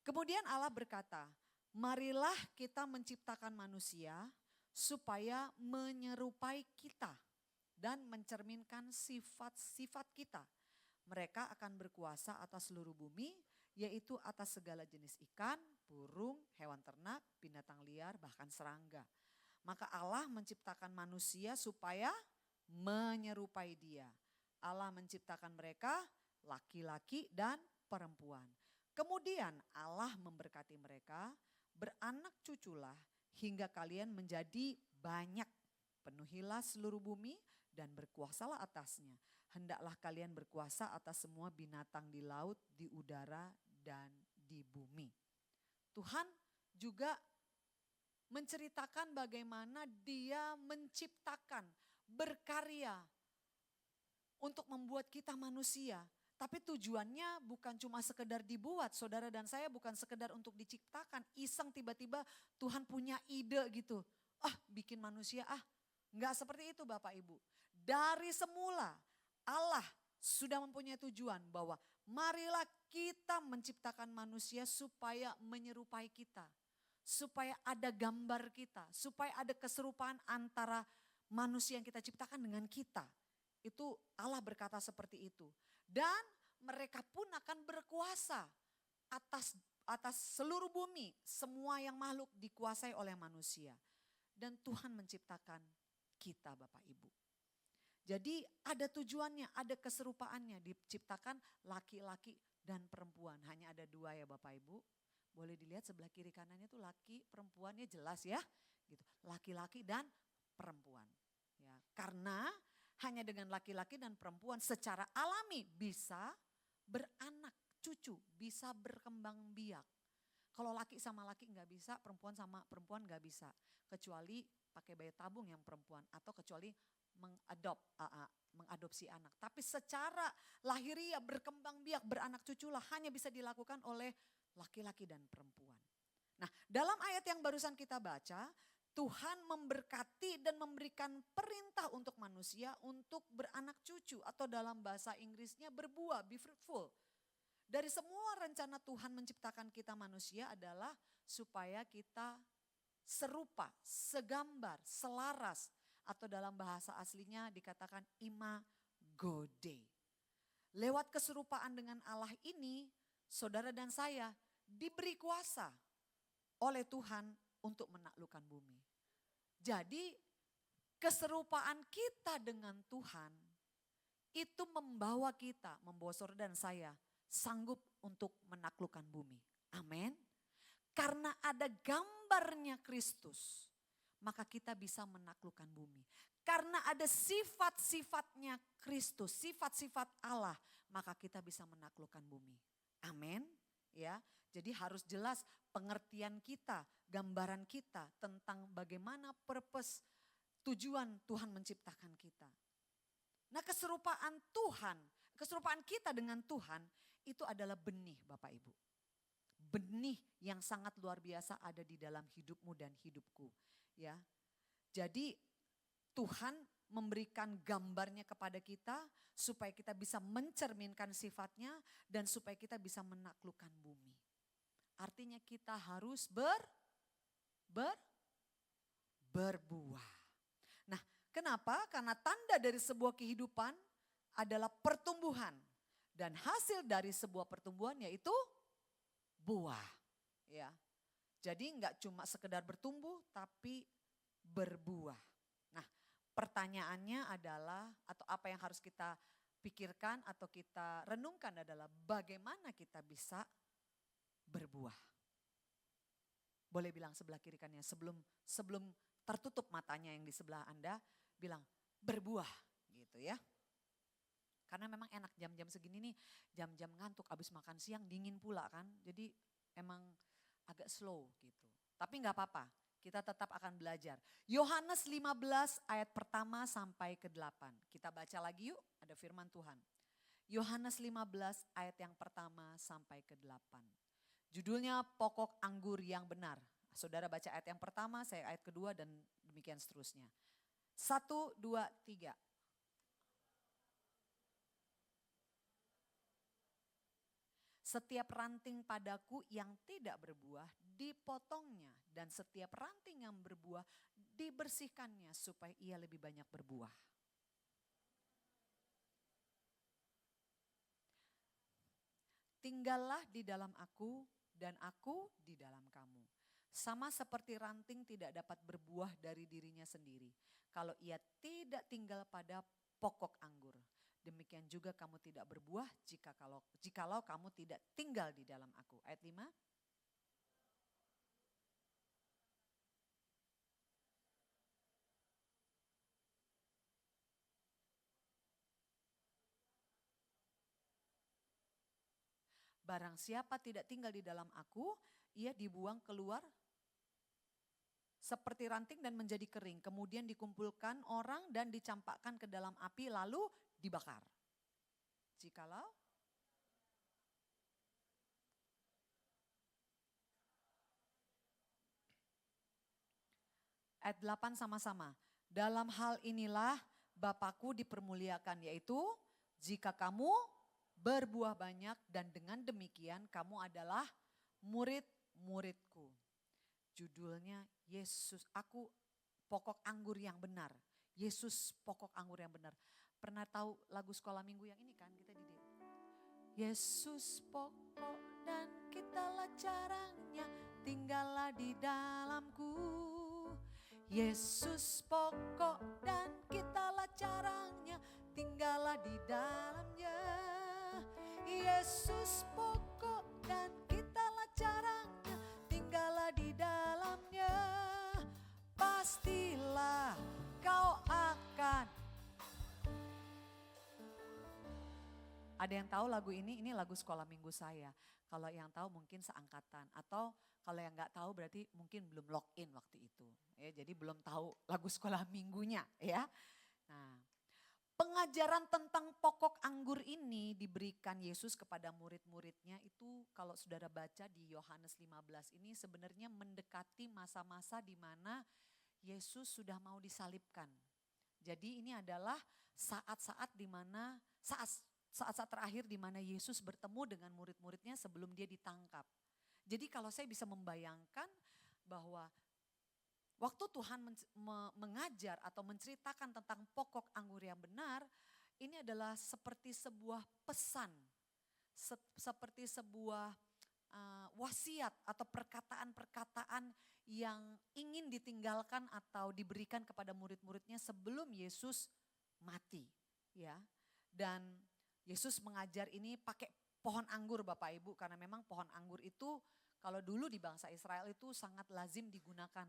Kemudian Allah berkata, marilah kita menciptakan manusia supaya menyerupai kita dan mencerminkan sifat-sifat kita. Mereka akan berkuasa atas seluruh bumi, yaitu atas segala jenis ikan, burung, hewan ternak, binatang liar, bahkan serangga. Maka Allah menciptakan manusia supaya menyerupai Dia. Allah menciptakan mereka laki-laki dan perempuan. Kemudian Allah memberkati mereka, beranak cuculah hingga kalian menjadi banyak. Penuhilah seluruh bumi dan berkuasalah atasnya. Hendaklah kalian berkuasa atas semua binatang di laut, di udara, dan di bumi. Tuhan juga menceritakan bagaimana dia menciptakan, berkarya untuk membuat kita manusia. Tapi tujuannya bukan cuma sekedar dibuat, saudara dan saya bukan sekedar untuk diciptakan. Iseng tiba-tiba Tuhan punya ide gitu. Bikin manusia Enggak seperti itu Bapak Ibu. Dari semula Allah sudah mempunyai tujuan bahwa marilah kita menciptakan manusia supaya menyerupai kita. Supaya ada gambar kita, supaya ada keserupaan antara manusia yang kita ciptakan dengan kita. Itu Allah berkata seperti itu. Dan mereka pun akan berkuasa atas seluruh bumi. Semua yang makhluk dikuasai oleh manusia. Dan Tuhan menciptakan kita Bapak Ibu. Jadi ada tujuannya, ada keserupaannya. Diciptakan laki-laki dan perempuan. Hanya ada 2 ya Bapak Ibu. Boleh dilihat sebelah kiri kanannya itu laki perempuannya jelas ya. Gitu. Laki-laki dan perempuan. Ya, karena hanya dengan laki-laki dan perempuan secara alami bisa beranak cucu, bisa berkembang biak. Kalau laki sama laki nggak bisa, perempuan sama perempuan nggak bisa. Kecuali pakai bayi tabung yang perempuan atau kecuali mengadopsi anak. Tapi secara lahiriah berkembang biak, beranak cuculah hanya bisa dilakukan oleh laki-laki dan perempuan. Nah, dalam ayat yang barusan kita baca, Tuhan memberkati dan memberikan perintah untuk manusia untuk beranak cucu atau dalam bahasa Inggrisnya berbuah, be fruitful. Dari semua rencana Tuhan menciptakan kita manusia adalah supaya kita serupa, segambar, selaras atau dalam bahasa aslinya dikatakan imago Dei. Lewat keserupaan dengan Allah ini, saudara dan saya diberi kuasa oleh Tuhan untuk menaklukkan bumi. Jadi keserupaan kita dengan Tuhan itu membawa kita, membawa saudara dan saya sanggup untuk menaklukkan bumi. Amin. Karena ada gambarnya Kristus, maka kita bisa menaklukkan bumi. Karena ada sifat-sifatnya Kristus, sifat-sifat Allah, maka kita bisa menaklukkan bumi. Amin. Ya, jadi harus jelas pengertian kita, gambaran kita tentang bagaimana purpose, tujuan Tuhan menciptakan kita. Nah, keserupaan Tuhan, keserupaan kita dengan Tuhan itu adalah benih Bapak Ibu. Benih yang sangat luar biasa ada di dalam hidupmu dan hidupku. Ya, jadi Tuhan memberikan gambarnya kepada kita supaya kita bisa mencerminkan sifatnya dan supaya kita bisa menaklukkan bumi. Artinya kita harus berbuah. Nah, kenapa? Karena tanda dari sebuah kehidupan adalah pertumbuhan. Dan hasil dari sebuah pertumbuhan yaitu buah. Ya. Jadi enggak cuma sekedar bertumbuh tapi berbuah. Nah, pertanyaannya adalah atau apa yang harus kita pikirkan atau kita renungkan adalah bagaimana kita bisa berbuah. Boleh bilang sebelah kiri kanannya sebelum tertutup matanya yang di sebelah Anda bilang berbuah gitu ya. Karena memang enak jam-jam segini nih, jam-jam ngantuk abis makan siang dingin pula kan. Jadi emang agak slow gitu. Tapi gak apa-apa, kita tetap akan belajar. Yohanes 15 ayat pertama sampai ke-8. Kita baca lagi yuk, ada firman Tuhan. Yohanes 15 ayat yang pertama sampai ke-8. Judulnya pokok anggur yang benar. Saudara baca ayat yang pertama, saya ayat kedua dan demikian seterusnya. 1, 2, 3. Setiap ranting padaku yang tidak berbuah dipotongnya dan setiap ranting yang berbuah dibersihkannya supaya ia lebih banyak berbuah. Tinggallah di dalam aku dan aku di dalam kamu. Sama seperti ranting tidak dapat berbuah dari dirinya sendiri kalau ia tidak tinggal pada pokok anggur. Demikian juga kamu tidak berbuah jikalau kamu tidak tinggal di dalam aku. Ayat 5. Barang siapa tidak tinggal di dalam aku, ia dibuang keluar seperti ranting dan menjadi kering. Kemudian dikumpulkan orang dan dicampakkan ke dalam api lalu dibakar. Jikalau ayat 8 sama-sama. Dalam hal inilah Bapakku dipermuliakan, yaitu jika kamu berbuah banyak dan dengan demikian kamu adalah murid-muridku. Judulnya Yesus, aku pokok anggur yang benar. Yesus pokok anggur yang benar. Pernah tahu lagu sekolah minggu yang ini kan kita didik. Yesus pokok dan kitalah caranya, tinggallah di dalamku. Yesus pokok dan kitalah caranya, tinggallah di dalamnya. Yesus pokok dan kitalah caranya, tinggallah di dalamnya. Pastilah kau akan. Ada yang tahu lagu ini lagu sekolah minggu saya. Kalau yang tahu mungkin seangkatan, atau kalau yang nggak tahu berarti mungkin belum login waktu itu. Ya, jadi belum tahu lagu sekolah minggunya ya. Nah, pengajaran tentang pokok anggur ini diberikan Yesus kepada murid-muridnya itu kalau saudara baca di Yohanes 15 ini sebenarnya mendekati masa-masa di mana Yesus sudah mau disalibkan. Jadi ini adalah saat-saat di mana saat-saat terakhir di mana Yesus bertemu dengan murid-muridnya sebelum dia ditangkap. Jadi kalau saya bisa membayangkan bahwa waktu Tuhan mengajar atau menceritakan tentang pokok anggur yang benar, ini adalah seperti sebuah pesan, seperti sebuah wasiat atau perkataan-perkataan yang ingin ditinggalkan atau diberikan kepada murid-muridnya sebelum Yesus mati. Ya, dan Yesus mengajar ini pakai pohon anggur Bapak Ibu, karena memang pohon anggur itu kalau dulu di bangsa Israel itu sangat lazim digunakan.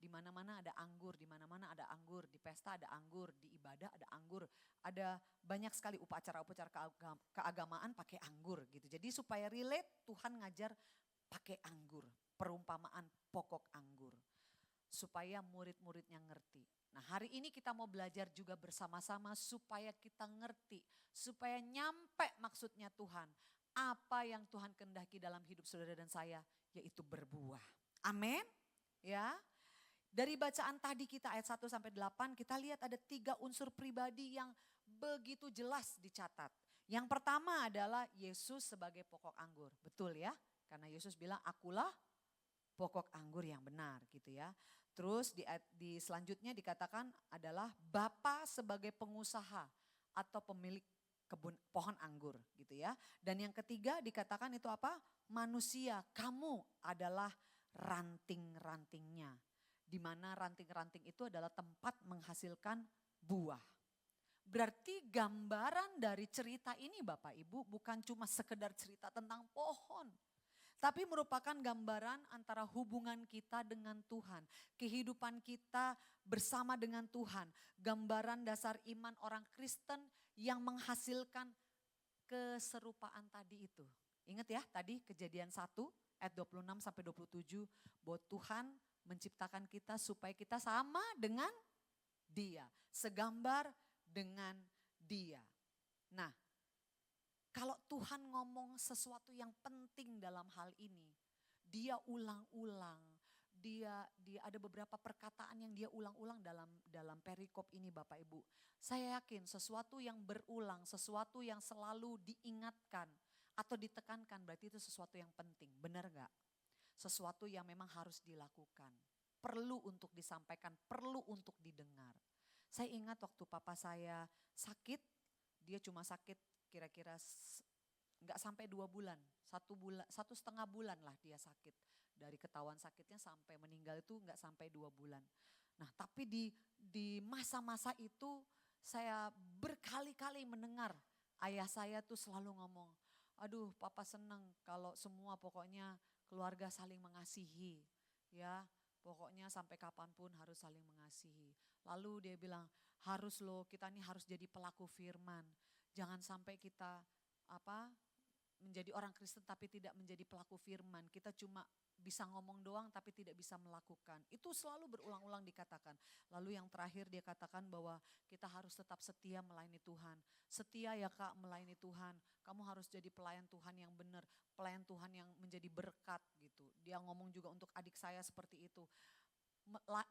Di mana-mana ada anggur, di mana-mana ada anggur, di pesta ada anggur, di ibadah ada anggur. Ada banyak sekali upacara-upacara keagamaan pakai anggur gitu. Jadi supaya relate Tuhan ngajar pakai anggur, perumpamaan pokok anggur. Supaya murid-muridnya ngerti. Nah hari ini kita mau belajar juga bersama-sama supaya kita ngerti, supaya nyampe maksudnya Tuhan. Apa yang Tuhan kehendaki dalam hidup saudara dan saya, yaitu berbuah. Amin. Ya. Dari bacaan tadi kita ayat 1 sampai 8 kita lihat ada 3 unsur pribadi yang begitu jelas dicatat. Yang pertama adalah Yesus sebagai pokok anggur. Betul ya? Karena Yesus bilang akulah pokok anggur yang benar gitu ya. Terus di selanjutnya dikatakan adalah Bapa sebagai pengusaha atau pemilik kebun pohon anggur gitu ya. Dan yang ketiga dikatakan itu apa? Manusia, kamu adalah ranting-rantingnya. Di mana ranting-ranting itu adalah tempat menghasilkan buah. Berarti gambaran dari cerita ini Bapak Ibu bukan cuma sekedar cerita tentang pohon. Tapi merupakan gambaran antara hubungan kita dengan Tuhan. Kehidupan kita bersama dengan Tuhan. Gambaran dasar iman orang Kristen yang menghasilkan keserupaan tadi itu. Ingat ya tadi Kejadian 1 ayat 26 sampai 27 bahwa Tuhan menciptakan kita supaya kita sama dengan Dia, segambar dengan Dia. Nah, kalau Tuhan ngomong sesuatu yang penting dalam hal ini, Dia ulang-ulang. Dia ada beberapa perkataan yang Dia ulang-ulang dalam perikop ini Bapak Ibu. Saya yakin sesuatu yang berulang, sesuatu yang selalu diingatkan atau ditekankan berarti itu sesuatu yang penting, benar gak? Sesuatu yang memang harus dilakukan, perlu untuk disampaikan, perlu untuk didengar. Saya ingat waktu papa saya sakit, dia cuma sakit kira-kira nggak sampai 2 bulan, 1,5 bulan lah dia sakit. Dari ketahuan sakitnya sampai meninggal itu nggak sampai 2 bulan. Nah tapi di masa-masa itu saya berkali-kali mendengar ayah saya tuh selalu ngomong, aduh papa seneng kalau semua pokoknya keluarga saling mengasihi, ya pokoknya sampai kapanpun harus saling mengasihi. Lalu dia bilang kita nih harus jadi pelaku firman. Jangan sampai kita menjadi orang Kristen tapi tidak menjadi pelaku firman. Kita cuma bisa ngomong doang tapi tidak bisa melakukan. Itu selalu berulang-ulang dikatakan. Lalu yang terakhir dia katakan bahwa kita harus tetap setia melayani Tuhan. Setia ya Kak melayani Tuhan. Kamu harus jadi pelayan Tuhan yang benar. Pelayan Tuhan yang menjadi berkat gitu. Dia ngomong juga untuk adik saya seperti itu.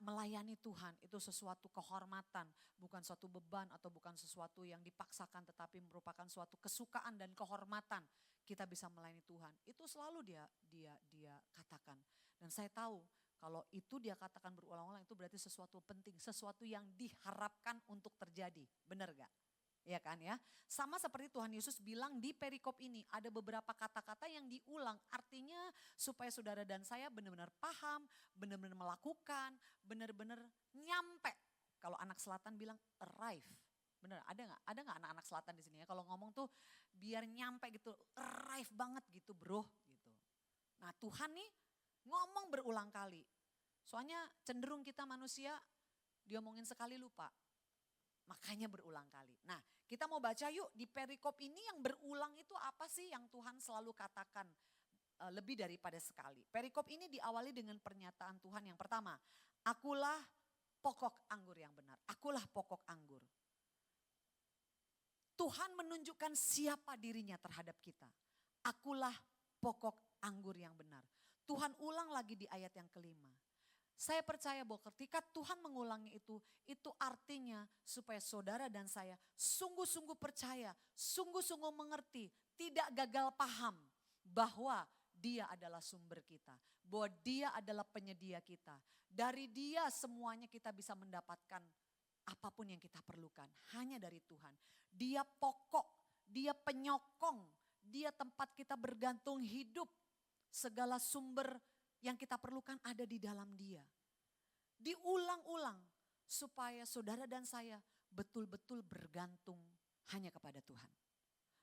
Melayani Tuhan itu sesuatu kehormatan, bukan suatu beban atau bukan sesuatu yang dipaksakan, tetapi merupakan suatu kesukaan dan kehormatan kita bisa melayani Tuhan. Itu selalu dia katakan. Dan saya tahu kalau itu dia katakan berulang-ulang itu berarti sesuatu penting, sesuatu yang diharapkan untuk terjadi. Benar gak? Ya kan ya. Sama seperti Tuhan Yesus bilang di perikop ini ada beberapa kata-kata yang diulang. Artinya supaya saudara dan saya benar-benar paham, benar-benar melakukan, benar-benar nyampe. Kalau anak selatan bilang arrive. Benar, ada nggak anak-anak selatan di sini ya? Kalau ngomong tuh biar nyampe gitu, arrive banget gitu bro. Gitu. Nah Tuhan nih ngomong berulang kali. Soalnya cenderung kita manusia diomongin sekali lupa. Makanya berulang kali. Nah kita mau baca yuk di perikop ini yang berulang itu apa sih yang Tuhan selalu katakan lebih daripada sekali. Perikop ini diawali dengan pernyataan Tuhan yang pertama. Akulah pokok anggur yang benar. Akulah pokok anggur. Tuhan menunjukkan siapa dirinya terhadap kita. Akulah pokok anggur yang benar. Tuhan ulang lagi di ayat yang kelima. Saya percaya bahwa ketika Tuhan mengulangi itu artinya supaya saudara dan saya sungguh-sungguh percaya, sungguh-sungguh mengerti, tidak gagal paham bahwa Dia adalah sumber kita, bahwa Dia adalah penyedia kita. Dari Dia semuanya kita bisa mendapatkan apapun yang kita perlukan, hanya dari Tuhan. Dia pokok, Dia penyokong, Dia tempat kita bergantung hidup. Segala sumber yang kita perlukan ada di dalam Dia. Diulang-ulang supaya saudara dan saya betul-betul bergantung hanya kepada Tuhan.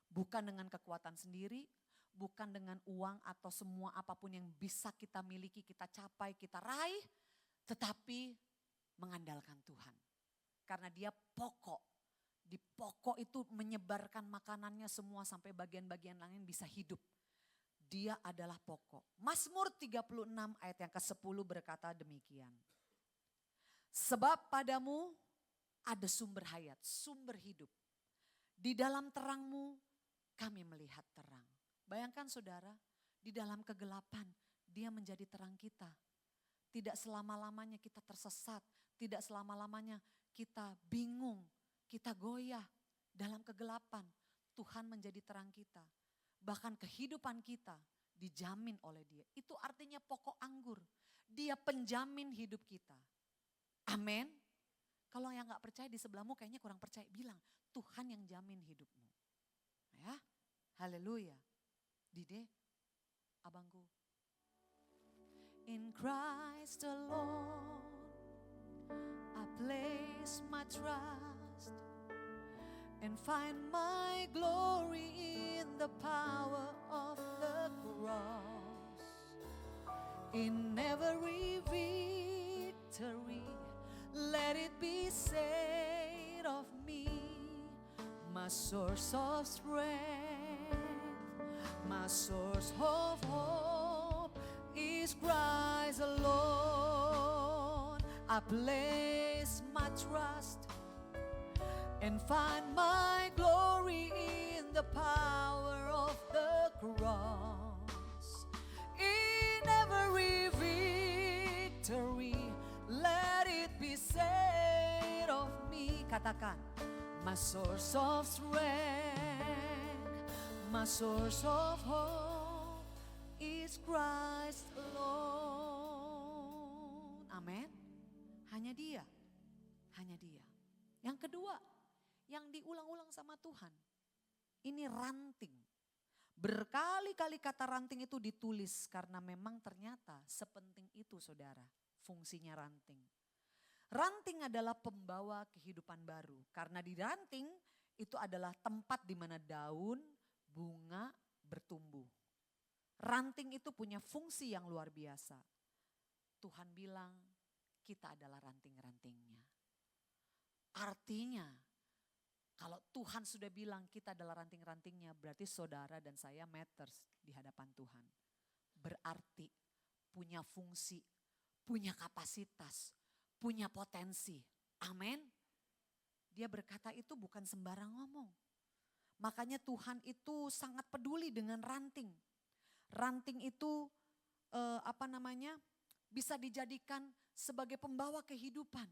Bukan dengan kekuatan sendiri, bukan dengan uang atau semua apapun yang bisa kita miliki, kita capai, kita raih. Tetapi mengandalkan Tuhan. Karena Dia pokok. Di pokok itu menyebarkan makanannya semua sampai bagian-bagian lain bisa hidup. Dia adalah pokok. Mazmur 36 ayat yang ke-10 berkata demikian. Sebab padamu ada sumber hayat, sumber hidup. Di dalam terangmu kami melihat terang. Bayangkan saudara, di dalam kegelapan Dia menjadi terang kita. Tidak selama-lamanya kita tersesat, tidak selama-lamanya kita bingung, kita goyah dalam kegelapan. Tuhan menjadi terang kita. Bahkan kehidupan kita dijamin oleh Dia. Itu artinya pokok anggur. Dia penjamin hidup kita. Amin. Kalau yang gak percaya di sebelahmu kayaknya kurang percaya. Bilang Tuhan yang jamin hidupmu. Ya, haleluya. Dide, abangku. In Christ alone I place my trust and find my glory in the power of the cross. In every victory, let it be said of me, my source of strength, my source of hope is Christ alone. I place my trust and find my glory in the power of the cross. In every victory, let it be said of me. Katakan, my source of strength, my source of hope is Christ alone. Amin. Hanya Dia, hanya Dia. Yang kedua, yang diulang-ulang sama Tuhan. Ini ranting. Berkali-kali kata ranting itu ditulis karena memang ternyata sepenting itu saudara fungsinya ranting. Ranting adalah pembawa kehidupan baru karena di ranting itu adalah tempat di mana daun, bunga bertumbuh. Ranting itu punya fungsi yang luar biasa. Tuhan bilang kita adalah ranting-rantingnya. Artinya Kalau Tuhan sudah bilang kita adalah ranting-rantingnya, berarti saudara dan saya matters di hadapan Tuhan. Berarti punya fungsi, punya kapasitas, punya potensi. Amin. Dia berkata itu bukan sembarang ngomong. Makanya Tuhan itu sangat peduli dengan ranting. Ranting itu bisa dijadikan sebagai pembawa kehidupan.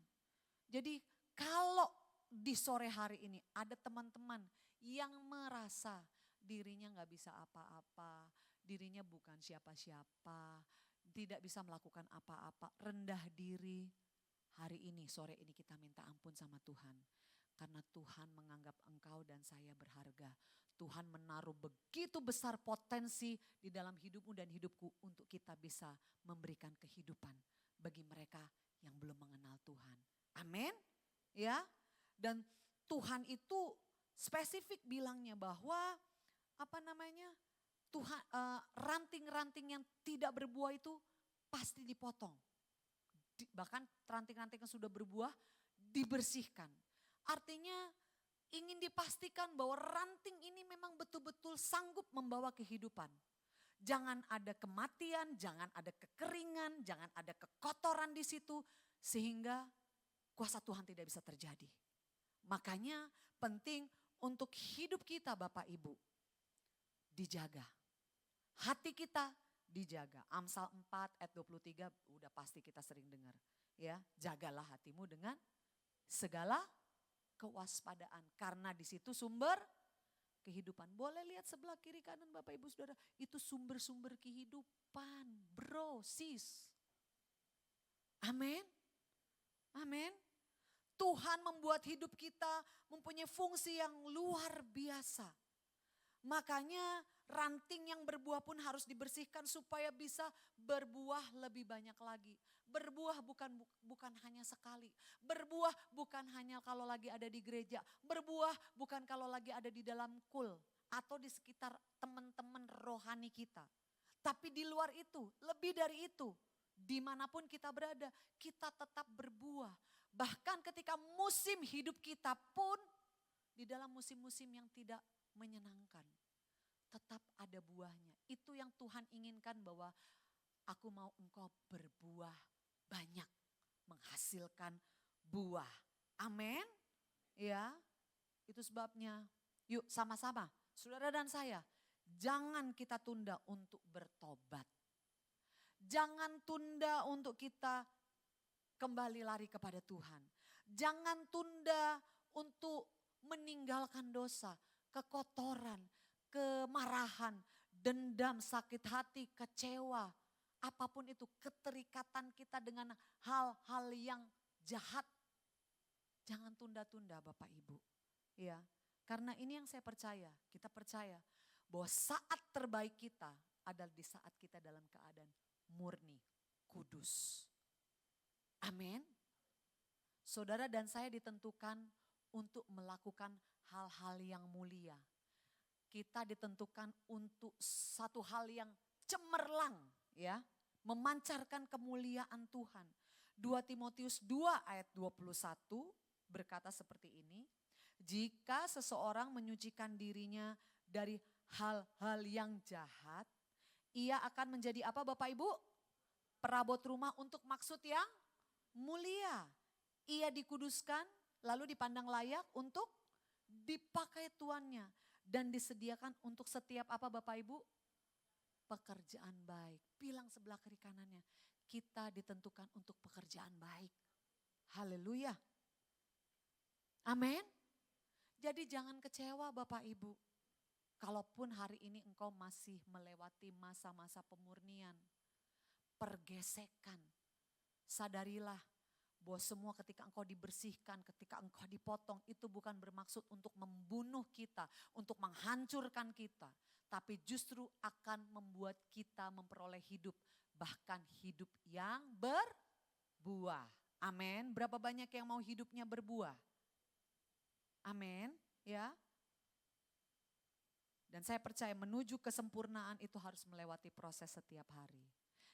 Jadi kalau di sore hari ini ada teman-teman yang merasa dirinya gak bisa apa-apa, dirinya bukan siapa-siapa, tidak bisa melakukan apa-apa, rendah diri. Hari ini, sore ini kita minta ampun sama Tuhan. Karena Tuhan menganggap engkau dan saya berharga. Tuhan menaruh begitu besar potensi di dalam hidupmu dan hidupku untuk kita bisa memberikan kehidupan bagi mereka yang belum mengenal Tuhan. Amin. Ya. Dan Tuhan itu spesifik bilangnya bahwa Tuhan ranting-ranting yang tidak berbuah itu pasti dipotong. Bahkan ranting-ranting yang sudah berbuah dibersihkan. Artinya ingin dipastikan bahwa ranting ini memang betul-betul sanggup membawa kehidupan. Jangan ada kematian, jangan ada kekeringan, jangan ada kekotoran di situ sehingga kuasa Tuhan tidak bisa terjadi. Makanya penting untuk hidup kita Bapak Ibu dijaga. Hati kita dijaga. Amsal 4 ayat 23 udah pasti kita sering dengar. Ya, jagalah hatimu dengan segala kewaspadaan. Karena di situ sumber kehidupan. Boleh lihat sebelah kiri kanan Bapak Ibu Saudara. Itu sumber-sumber kehidupan. Bro, sis. Amin. Amin. Tuhan membuat hidup kita mempunyai fungsi yang luar biasa. Makanya ranting yang berbuah pun harus dibersihkan supaya bisa berbuah lebih banyak lagi. Berbuah bukan hanya sekali. Berbuah bukan hanya kalau lagi ada di gereja. Berbuah bukan kalau lagi ada di dalam kul atau di sekitar teman-teman rohani kita. Tapi di luar itu, lebih dari itu, dimanapun kita berada, kita tetap berbuah. Bahkan ketika musim hidup kita pun di dalam musim-musim yang tidak menyenangkan. Tetap ada buahnya. Itu yang Tuhan inginkan bahwa aku mau engkau berbuah banyak. Menghasilkan buah. Amin. Ya, itu sebabnya. Yuk sama-sama, saudara dan saya. Jangan kita tunda untuk bertobat. Jangan tunda untuk kita kembali lari kepada Tuhan. Jangan tunda untuk meninggalkan dosa, kekotoran, kemarahan, dendam, sakit hati, kecewa. Apapun itu keterikatan kita dengan hal-hal yang jahat. Jangan tunda-tunda Bapak Ibu. Ya, karena ini yang saya percaya, kita percaya bahwa saat terbaik kita adalah di saat kita dalam keadaan murni, kudus. Amin. Saudara dan saya ditentukan untuk melakukan hal-hal yang mulia. Kita ditentukan untuk satu hal yang cemerlang, ya, memancarkan kemuliaan Tuhan. 2 Timotius 2 ayat 21 berkata seperti ini. Jika seseorang menyucikan dirinya dari hal-hal yang jahat, ia akan menjadi apa Bapak Ibu? Perabot rumah untuk maksud yang mulia. Ia dikuduskan lalu dipandang layak untuk dipakai tuannya. Dan disediakan untuk setiap apa Bapak Ibu? Pekerjaan baik. Bilang sebelah kiri kanannya. Kita ditentukan untuk pekerjaan baik. Haleluya. Amin. Jadi jangan kecewa Bapak Ibu. Kalaupun hari ini engkau masih melewati masa-masa pemurnian. Pergesekan. Sadarilah bahwa semua ketika engkau dibersihkan, ketika engkau dipotong, itu bukan bermaksud untuk membunuh kita, untuk menghancurkan kita. Tapi justru akan membuat kita memperoleh hidup, bahkan hidup yang berbuah. Amin. Berapa banyak yang mau hidupnya berbuah? Amin. Ya. Dan saya percaya menuju kesempurnaan itu harus melewati proses setiap hari.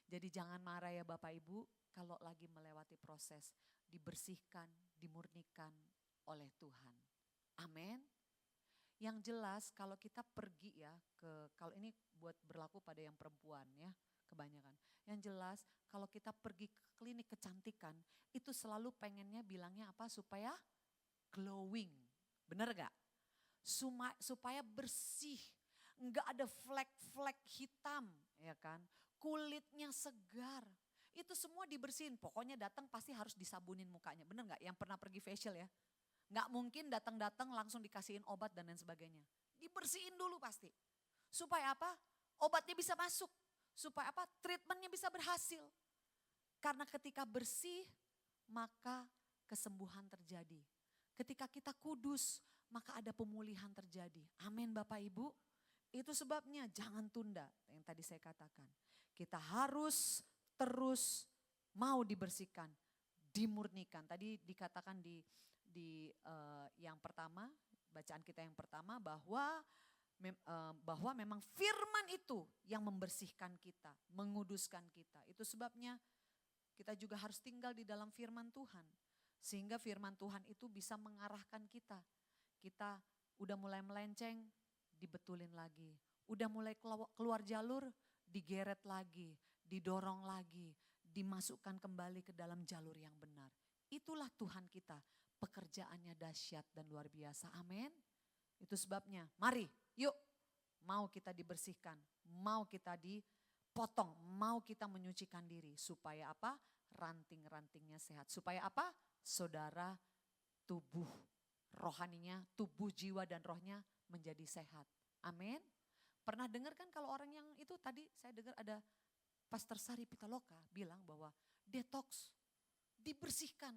Jadi jangan marah ya Bapak Ibu kalau lagi melewati proses dibersihkan, dimurnikan oleh Tuhan. Amin. Yang jelas kalau kita pergi ya kalau ini buat berlaku pada yang perempuan ya kebanyakan. Yang jelas kalau kita pergi ke klinik kecantikan itu selalu pengennya bilangnya apa supaya glowing. Bener gak? Supaya bersih, nggak ada flek-flek hitam, ya kan? Kulitnya segar, itu semua dibersihin. Pokoknya datang pasti harus disabunin mukanya, bener nggak? Yang pernah pergi facial ya, nggak mungkin datang-datang langsung dikasihin obat dan lain sebagainya. Dibersihin dulu pasti, supaya apa? Obatnya bisa masuk, supaya apa? Treatmentnya bisa berhasil. Karena ketika bersih, maka kesembuhan terjadi. Ketika kita kudus, maka ada pemulihan terjadi. Amin Bapak Ibu. Itu sebabnya jangan tunda yang tadi saya katakan. Kita harus terus mau dibersihkan, dimurnikan. Tadi dikatakan di yang pertama, bacaan kita yang pertama bahwa memang firman itu yang membersihkan kita, menguduskan kita. Itu sebabnya kita juga harus tinggal di dalam firman Tuhan. Sehingga firman Tuhan itu bisa mengarahkan kita. Kita udah mulai melenceng, dibetulin lagi. Udah mulai keluar jalur, digeret lagi, didorong lagi, dimasukkan kembali ke dalam jalur yang benar. Itulah Tuhan kita, pekerjaannya dahsyat dan luar biasa. Amin. Itu sebabnya, mari yuk mau kita dibersihkan, mau kita dipotong, mau kita menyucikan diri. Supaya apa? Ranting-rantingnya sehat. Supaya apa? Saudara tubuh rohaninya, tubuh jiwa dan rohnya menjadi sehat. Amin. Pernah dengar kan kalau orang yang itu tadi saya dengar ada Pastor Sari Pitaloka bilang bahwa detox, dibersihkan.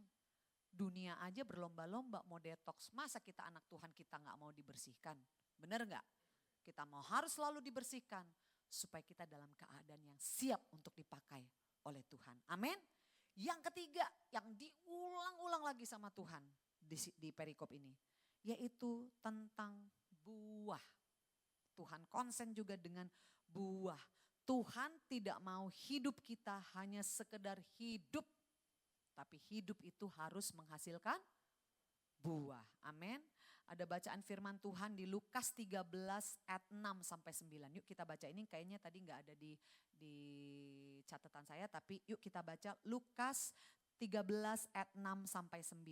Dunia aja berlomba-lomba mau detox. Masa kita anak Tuhan kita gak mau dibersihkan? Benar gak? Kita mau harus selalu dibersihkan supaya kita dalam keadaan yang siap untuk dipakai oleh Tuhan. Amin. Yang ketiga yang diulang-ulang lagi sama Tuhan di perikop ini. Yaitu tentang buah. Tuhan konsen juga dengan buah. Tuhan tidak mau hidup kita hanya sekedar hidup. Tapi hidup itu harus menghasilkan buah. Amin. Ada bacaan firman Tuhan di Lukas 13 ayat 6 sampai 9. Yuk kita baca ini kayaknya tadi gak ada di catatan saya. Tapi yuk kita baca Lukas 13 ayat 6 sampai 9.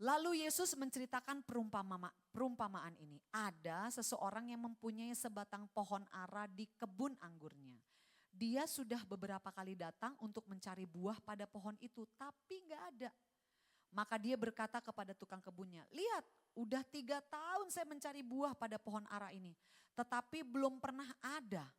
Lalu Yesus menceritakan perumpamaan ini. Ada seseorang yang mempunyai sebatang pohon ara di kebun anggurnya. Dia sudah beberapa kali datang untuk mencari buah pada pohon itu, tapi gak ada. Maka dia berkata kepada tukang kebunnya, lihat udah 3 tahun saya mencari buah pada pohon ara ini, tetapi belum pernah ada.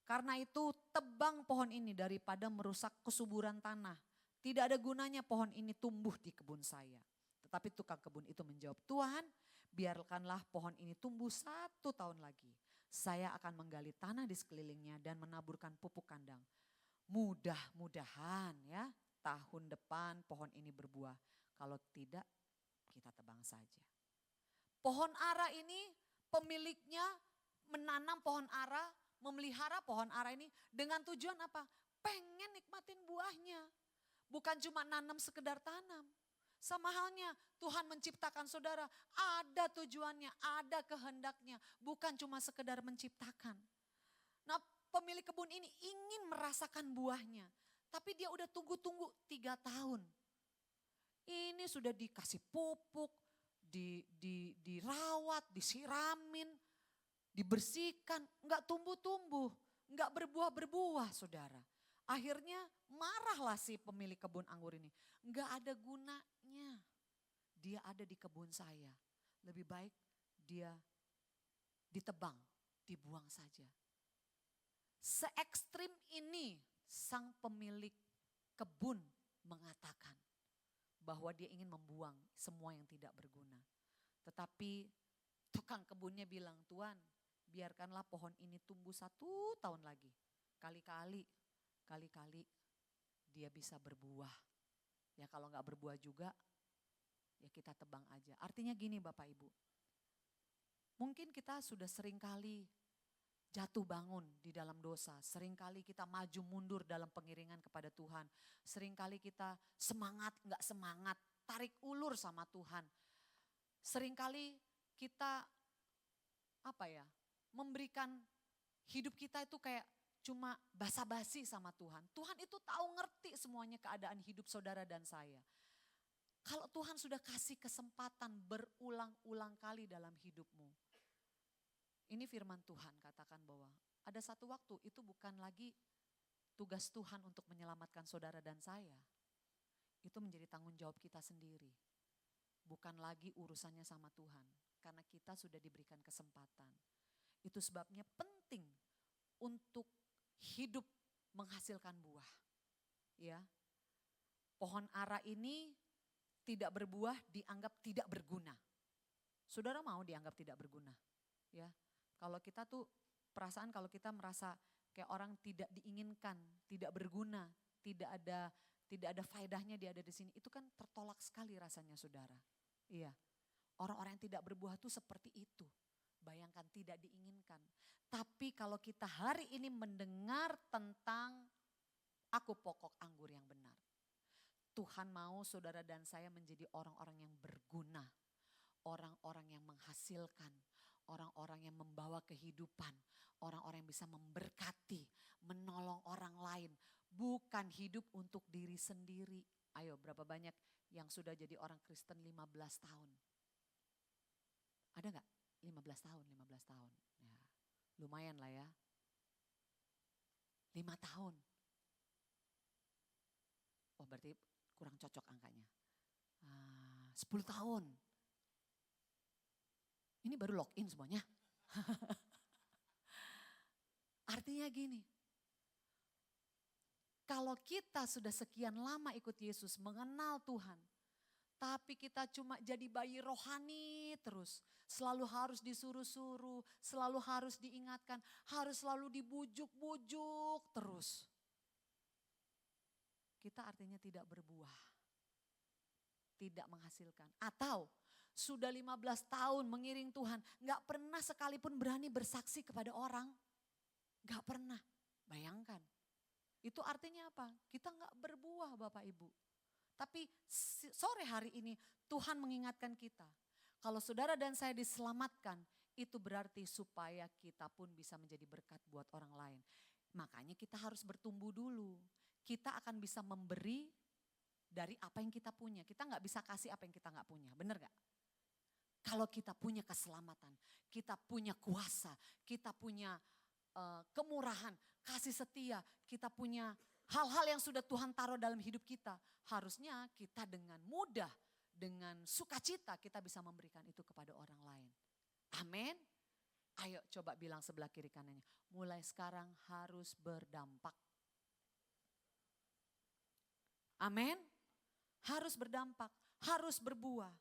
Karena itu tebang pohon ini daripada merusak kesuburan tanah. Tidak ada gunanya pohon ini tumbuh di kebun saya. Tetapi tukang kebun itu menjawab, Tuhan biarkanlah pohon ini tumbuh 1 tahun lagi. Saya akan menggali tanah di sekelilingnya dan menaburkan pupuk kandang. Mudah-mudahan ya tahun depan pohon ini berbuah. Kalau tidak kita tebang saja. Pohon ara ini pemiliknya menanam pohon ara, memelihara pohon ara ini dengan tujuan apa? Pengen nikmatin buahnya. Bukan cuma nanam sekedar tanam. Sama halnya Tuhan menciptakan saudara, ada tujuannya, ada kehendaknya, bukan cuma sekedar menciptakan. Nah pemilik kebun ini ingin merasakan buahnya, tapi dia udah tunggu-tunggu 3 tahun. Ini sudah dikasih pupuk, dirawat, disiramin, dibersihkan, enggak tumbuh-tumbuh, enggak berbuah-berbuah saudara. Akhirnya marahlah si pemilik kebun anggur ini. Enggak ada gunanya. Dia ada di kebun saya. Lebih baik dia ditebang, dibuang saja. Se-ekstrim ini sang pemilik kebun mengatakan bahwa dia ingin membuang semua yang tidak berguna. Tetapi tukang kebunnya bilang, Tuhan biarkanlah pohon ini tumbuh 1 tahun lagi. Kali-kali dia bisa berbuah. Ya kalau gak berbuah juga ya kita tebang aja. Artinya gini Bapak Ibu. Mungkin kita sudah sering kali jatuh bangun di dalam dosa. Seringkali kita maju mundur dalam pengiringan kepada Tuhan. Seringkali kita semangat, gak semangat, tarik ulur sama Tuhan. Seringkali kita memberikan hidup kita itu kayak cuma basa-basi sama Tuhan. Tuhan itu tahu ngerti semuanya keadaan hidup saudara dan saya. Kalau Tuhan sudah kasih kesempatan berulang-ulang kali dalam hidupmu. Ini firman Tuhan katakan bahwa ada satu waktu itu bukan lagi tugas Tuhan untuk menyelamatkan saudara dan saya. Itu menjadi tanggung jawab kita sendiri. Bukan lagi urusannya sama Tuhan. Karena kita sudah diberikan kesempatan. Itu sebabnya penting untuk hidup menghasilkan buah. Ya. Pohon ara ini tidak berbuah dianggap tidak berguna. Saudara mau dianggap tidak berguna? Ya. Kalau kita tuh perasaan kalau kita merasa kayak orang tidak diinginkan, tidak berguna, tidak ada faedahnya dia ada di sini, itu kan tertolak sekali rasanya saudara. Iya. Orang-orang yang tidak berbuah tuh seperti itu. Bayangkan tidak diinginkan. Tapi kalau kita hari ini mendengar tentang aku pokok anggur yang benar. Tuhan mau saudara dan saya menjadi orang-orang yang berguna. Orang-orang yang menghasilkan. Orang-orang yang membawa kehidupan. Orang-orang yang bisa memberkati. Menolong orang lain. Bukan hidup untuk diri sendiri. Ayo berapa banyak yang sudah jadi orang Kristen 15 tahun? Ada gak? 15 tahun. Ya, lumayan lah ya. 5 tahun. Oh berarti kurang cocok angkanya. 10 tahun. Ini baru login semuanya. Artinya gini. Kalau kita sudah sekian lama ikut Yesus, mengenal Tuhan. Tapi kita cuma jadi bayi rohani terus. Selalu harus disuruh-suruh, selalu harus diingatkan, harus selalu dibujuk-bujuk terus. Kita artinya tidak berbuah. Tidak menghasilkan. Atau sudah 15 tahun mengiring Tuhan, gak pernah sekalipun berani bersaksi kepada orang. Gak pernah, bayangkan. Itu artinya apa? Kita gak berbuah Bapak Ibu. Tapi sore hari ini Tuhan mengingatkan kita. Kalau saudara dan saya diselamatkan, itu berarti supaya kita pun bisa menjadi berkat buat orang lain. Makanya kita harus bertumbuh dulu. Kita akan bisa memberi dari apa yang kita punya. Kita gak bisa kasih apa yang kita gak punya, benar gak? Kalau kita punya keselamatan, kita punya kuasa, kita punya kemurahan, kasih setia, kita punya hal-hal yang sudah Tuhan taruh dalam hidup kita. Harusnya kita dengan mudah, dengan sukacita kita bisa memberikan itu kepada orang lain. Amin. Ayo coba bilang sebelah kiri kanannya. Mulai sekarang harus berdampak. Amin. Harus berdampak, harus berbuah.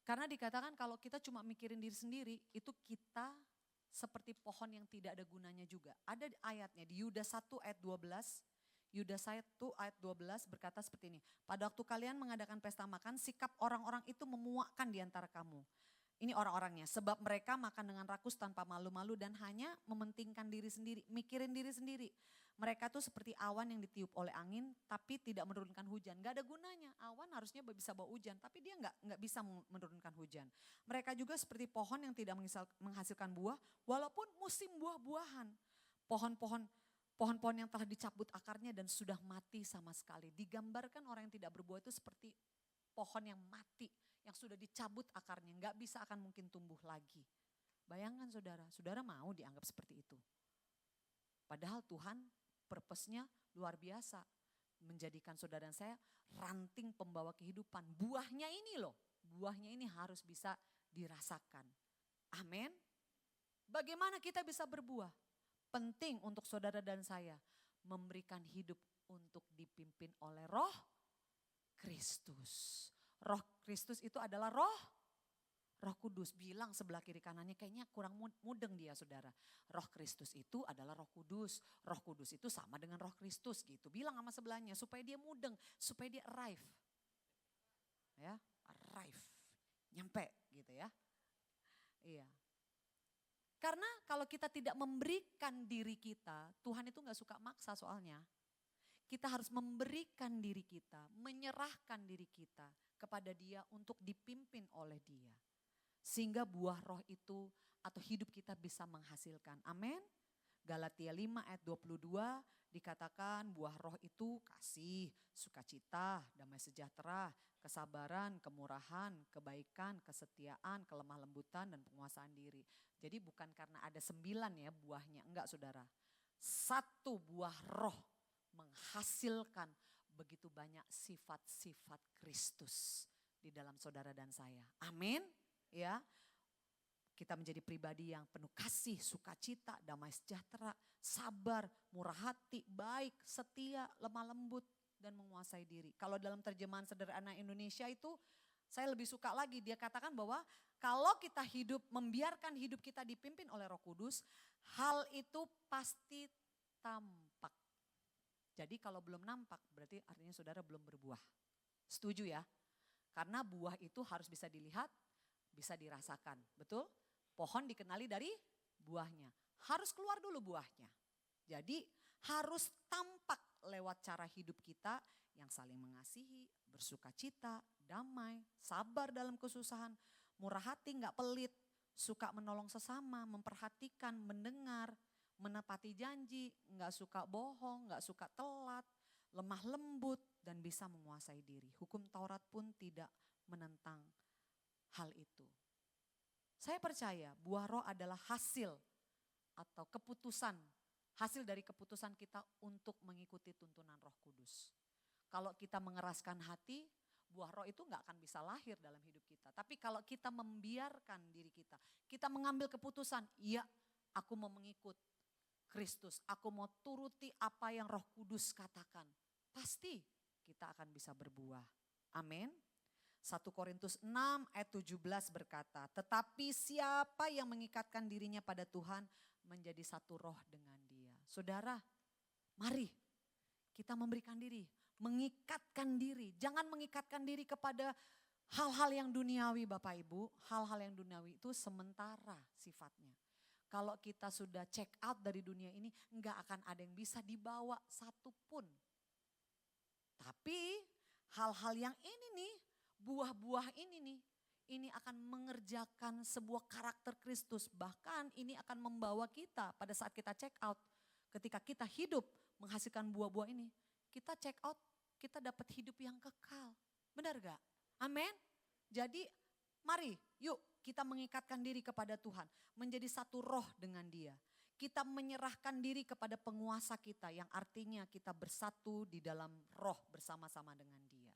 Karena dikatakan kalau kita cuma mikirin diri sendiri, itu kita seperti pohon yang tidak ada gunanya juga. Ada ayatnya di Yudas 1 ayat 12. Yudas 1 ayat 12 berkata seperti ini. Pada waktu kalian mengadakan pesta makan, sikap orang-orang itu memuakkan di antara kamu. Ini orang-orangnya, sebab mereka makan dengan rakus tanpa malu-malu dan hanya mementingkan diri sendiri, mikirin diri sendiri. Mereka tuh seperti awan yang ditiup oleh angin tapi tidak menurunkan hujan. Gak ada gunanya, awan harusnya bisa bawa hujan tapi dia gak bisa menurunkan hujan. Mereka juga seperti pohon yang tidak menghasilkan buah walaupun musim buah-buahan. Pohon-pohon yang telah dicabut akarnya dan sudah mati sama sekali. Digambarkan orang yang tidak berbuah itu seperti pohon yang mati, yang sudah dicabut akarnya, gak bisa akan mungkin tumbuh lagi. Bayangkan saudara mau dianggap seperti itu. Padahal Tuhan purpose-nya luar biasa. Menjadikan saudara dan saya ranting pembawa kehidupan. Buahnya ini loh, buahnya ini harus bisa dirasakan. Amin. Bagaimana kita bisa berbuah? Penting untuk saudara dan saya memberikan hidup untuk dipimpin oleh Roh Kristus. Roh Kristus itu adalah Roh Kudus. Bilang sebelah kiri kanannya kayaknya kurang mudeng dia saudara. Roh Kristus itu adalah Roh Kudus. Roh Kudus itu sama dengan Roh Kristus gitu. Bilang sama sebelahnya supaya dia mudeng, supaya dia arrive. Ya, arrive. Nyampe gitu ya. Iya. Karena kalau kita tidak memberikan diri kita, Tuhan itu gak suka maksa soalnya. kita harus memberikan diri kita, menyerahkan diri kita kepada Dia untuk dipimpin oleh Dia. Sehingga buah roh itu atau hidup kita bisa menghasilkan. Amin. Galatia 5 ayat 22 dikatakan buah roh itu kasih, sukacita, damai sejahtera, kesabaran, kemurahan, kebaikan, kesetiaan, kelemah lembutan, dan penguasaan diri. Jadi bukan karena ada 9 ya buahnya, enggak saudara. Satu buah roh menghasilkan begitu banyak sifat-sifat Kristus di dalam saudara dan saya. Amin. Ya. Kita menjadi pribadi yang penuh kasih, sukacita, damai sejahtera, sabar, murah hati, baik, setia, lemah lembut, dan menguasai diri. Kalau dalam terjemahan sederhana Indonesia itu saya lebih suka lagi. Dia katakan bahwa kalau kita hidup, membiarkan hidup kita dipimpin oleh Roh Kudus, hal itu pasti tampak. Jadi kalau belum nampak berarti artinya saudara belum berbuah. Setuju ya? Karena buah itu harus bisa dilihat, bisa dirasakan. Betul? Pohon dikenali dari buahnya. Harus keluar dulu buahnya. Jadi harus tampak lewat cara hidup kita yang saling mengasihi, bersukacita, damai, sabar dalam kesusahan, murah hati, gak pelit, suka menolong sesama, memperhatikan, mendengar, menepati janji, gak suka bohong, gak suka telat, lemah lembut, dan bisa menguasai diri. Hukum Taurat pun tidak menentang hal itu. Saya percaya buah roh adalah hasil atau keputusan, hasil dari keputusan kita untuk mengikuti tuntunan Roh Kudus. Kalau kita mengeraskan hati, buah roh itu gak akan bisa lahir dalam hidup kita. Tapi kalau kita membiarkan diri kita mengambil keputusan, iya aku mau mengikut Kristus, aku mau turuti apa yang Roh Kudus katakan. Pasti kita akan bisa berbuah. Amin. 1 Korintus 6 ayat 17 berkata, tetapi siapa yang mengikatkan dirinya pada Tuhan menjadi satu roh dengan Dia. Saudara, mari kita memberikan diri, mengikatkan diri. Jangan mengikatkan diri kepada hal-hal yang duniawi Bapak Ibu. Hal-hal yang duniawi itu sementara sifatnya. Kalau kita sudah check out dari dunia ini, enggak akan ada yang bisa dibawa satupun. Tapi hal-hal yang ini nih, buah-buah ini nih, ini akan mengerjakan sebuah karakter Kristus. Bahkan ini akan membawa kita pada saat kita check out. Ketika kita hidup menghasilkan buah-buah ini, kita check out, kita dapat hidup yang kekal. Benar gak? Amin. Jadi mari yuk kita mengikatkan diri kepada Tuhan. Menjadi satu roh dengan Dia. Kita menyerahkan diri kepada penguasa kita yang artinya kita bersatu di dalam roh bersama-sama dengan Dia.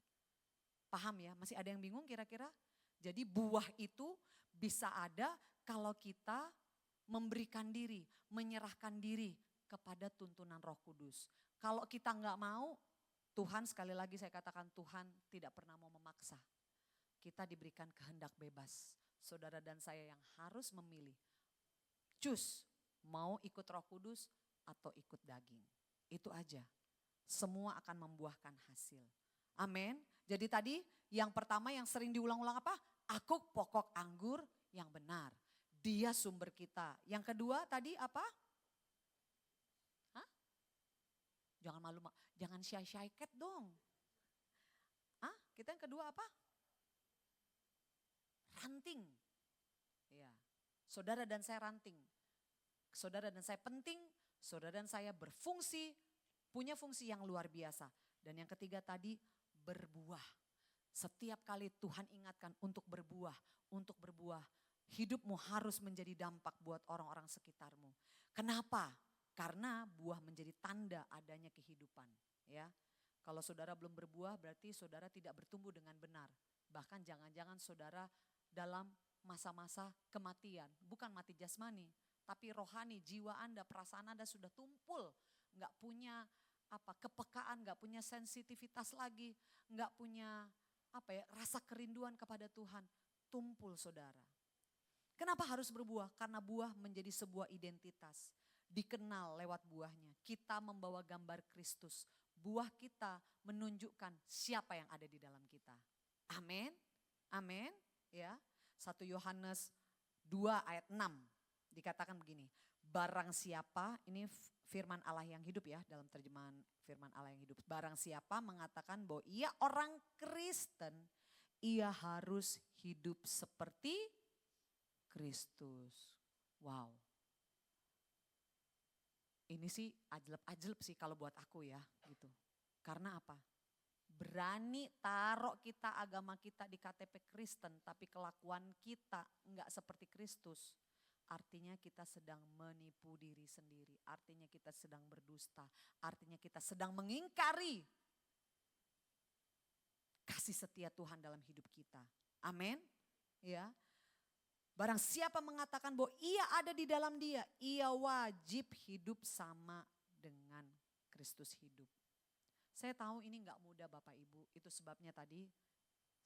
Paham ya? Masih ada yang bingung kira-kira? Jadi buah itu bisa ada kalau kita memberikan diri, menyerahkan diri kepada tuntunan Roh Kudus. Kalau kita nggak mau, Tuhan sekali lagi saya katakan Tuhan tidak pernah mau memaksa. Kita diberikan kehendak bebas. Saudara dan saya yang harus memilih. Choose, mau ikut Roh Kudus atau ikut daging. Itu aja. Semua akan membuahkan hasil. Amin. Jadi tadi yang pertama yang sering diulang-ulang apa? Aku pokok anggur yang benar. Dia sumber kita. Yang kedua tadi apa? Hah? Jangan malu, jangan shy-shy cat dong. Hah? Kita yang kedua apa? Ranting. Ya. Saudara dan saya ranting. Saudara dan saya penting, saudara dan saya berfungsi, punya fungsi yang luar biasa. Dan yang ketiga tadi berbuah. Setiap kali Tuhan ingatkan untuk berbuah, hidupmu harus menjadi dampak buat orang-orang sekitarmu. Kenapa? Karena buah menjadi tanda adanya kehidupan. Ya, kalau saudara belum berbuah berarti saudara tidak bertumbuh dengan benar. Bahkan jangan-jangan saudara dalam masa-masa kematian, bukan mati jasmani, tapi rohani, jiwa Anda, perasaan Anda sudah tumpul, nggak punya kepekaan, nggak punya sensitivitas lagi, nggak punya rasa kerinduan kepada Tuhan, tumpul saudara. Kenapa harus berbuah? Karena buah menjadi sebuah identitas, dikenal lewat buahnya. Kita membawa gambar Kristus, buah kita menunjukkan siapa yang ada di dalam kita. Amin, amin. Ya, 1 Yohanes 2 ayat 6 dikatakan begini. Barang siapa, ini firman Allah yang hidup ya, dalam terjemahan firman Allah yang hidup. Barang siapa mengatakan bahwa ia orang Kristen, ia harus hidup seperti Kristus. Wow. Ini sih ajlep-ajlep sih kalau buat aku ya gitu. Karena apa? Berani taruh kita agama kita di KTP Kristen tapi kelakuan kita enggak seperti Kristus. Artinya kita sedang menipu diri sendiri. Artinya kita sedang berdusta. Artinya kita sedang mengingkari kasih setia Tuhan dalam hidup kita. Amin. Ya. Barang siapa mengatakan bahwa ia ada di dalam dia, ia wajib hidup sama dengan Kristus hidup. Saya tahu ini enggak mudah Bapak Ibu. Itu sebabnya tadi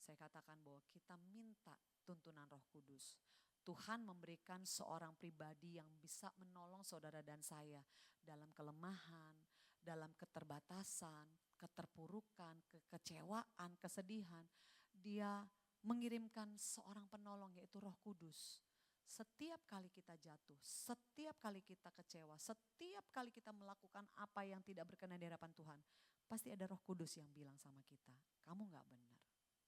saya katakan bahwa kita minta tuntunan Roh Kudus. Tuhan memberikan seorang pribadi yang bisa menolong saudara dan saya dalam kelemahan, dalam keterbatasan, keterpurukan, kekecewaan, kesedihan. Dia mengirimkan seorang penolong yaitu Roh Kudus. Setiap kali kita jatuh, setiap kali kita kecewa, setiap kali kita melakukan apa yang tidak berkenan di hadapan Tuhan, pasti ada Roh Kudus yang bilang sama kita, kamu gak benar.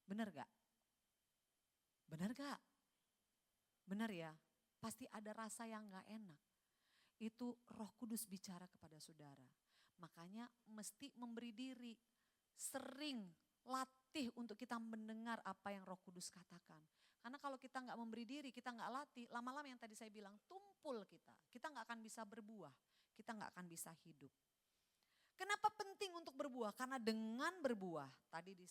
Benar gak? Benar gak? Benar ya, pasti ada rasa yang gak enak. Itu Roh Kudus bicara kepada saudara. Makanya mesti memberi diri, sering latih untuk kita mendengar apa yang Roh Kudus katakan. Karena kalau kita gak memberi diri, kita gak latih, lama-lama yang tadi saya bilang tumpul kita. Kita gak akan bisa berbuah, kita gak akan bisa hidup. Kenapa penting untuk berbuah? Karena dengan berbuah, tadi di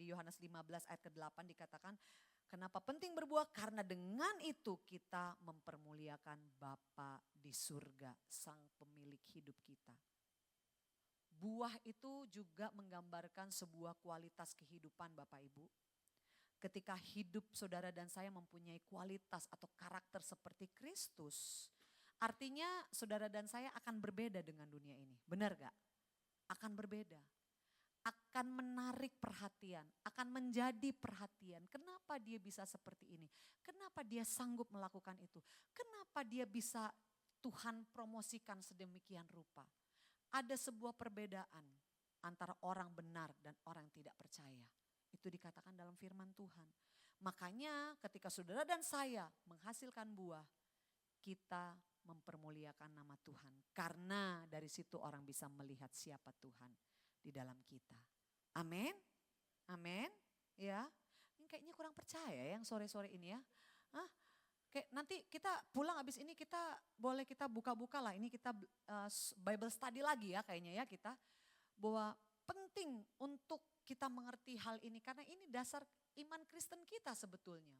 Yohanes 15 ayat ke-8 dikatakan, kenapa penting berbuah? Karena dengan itu kita mempermuliakan Bapa di surga, Sang pemilik hidup kita. Buah itu juga menggambarkan sebuah kualitas kehidupan Bapak Ibu. Ketika hidup saudara dan saya mempunyai kualitas atau karakter seperti Kristus, artinya saudara dan saya akan berbeda dengan dunia ini. Benar gak? Akan berbeda. Akan menarik perhatian, akan menjadi perhatian. Kenapa dia bisa seperti ini? Kenapa dia sanggup melakukan itu? Kenapa dia bisa Tuhan promosikan sedemikian rupa? Ada sebuah perbedaan antara orang benar dan orang yang tidak percaya. Itu dikatakan dalam firman Tuhan. Makanya ketika saudara dan saya menghasilkan buah, kita mempermuliakan nama Tuhan. Karena dari situ orang bisa melihat siapa Tuhan di dalam kita. Amin. Amin. Ya. Ini kayaknya kurang percaya yang sore-sore ini ya. Hah? Kayak nanti kita pulang habis ini kita buka-buka lah. Ini kita Bible study lagi ya kayaknya ya kita. Bahwa penting untuk kita mengerti hal ini karena ini dasar iman Kristen kita sebetulnya.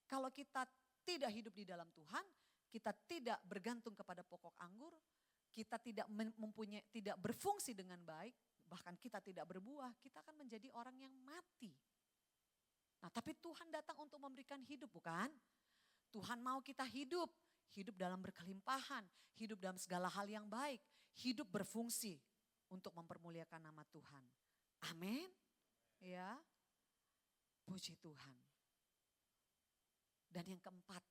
Kalau kita tidak hidup di dalam Tuhan, kita tidak bergantung kepada pokok anggur, kita tidak berfungsi dengan baik, bahkan kita tidak berbuah, kita akan menjadi orang yang mati. Nah, tapi Tuhan datang untuk memberikan hidup, bukan? Tuhan mau kita hidup dalam berkelimpahan, hidup dalam segala hal yang baik, hidup berfungsi untuk mempermuliakan nama Tuhan. Amin. Ya. Puji Tuhan. Dan yang keempat,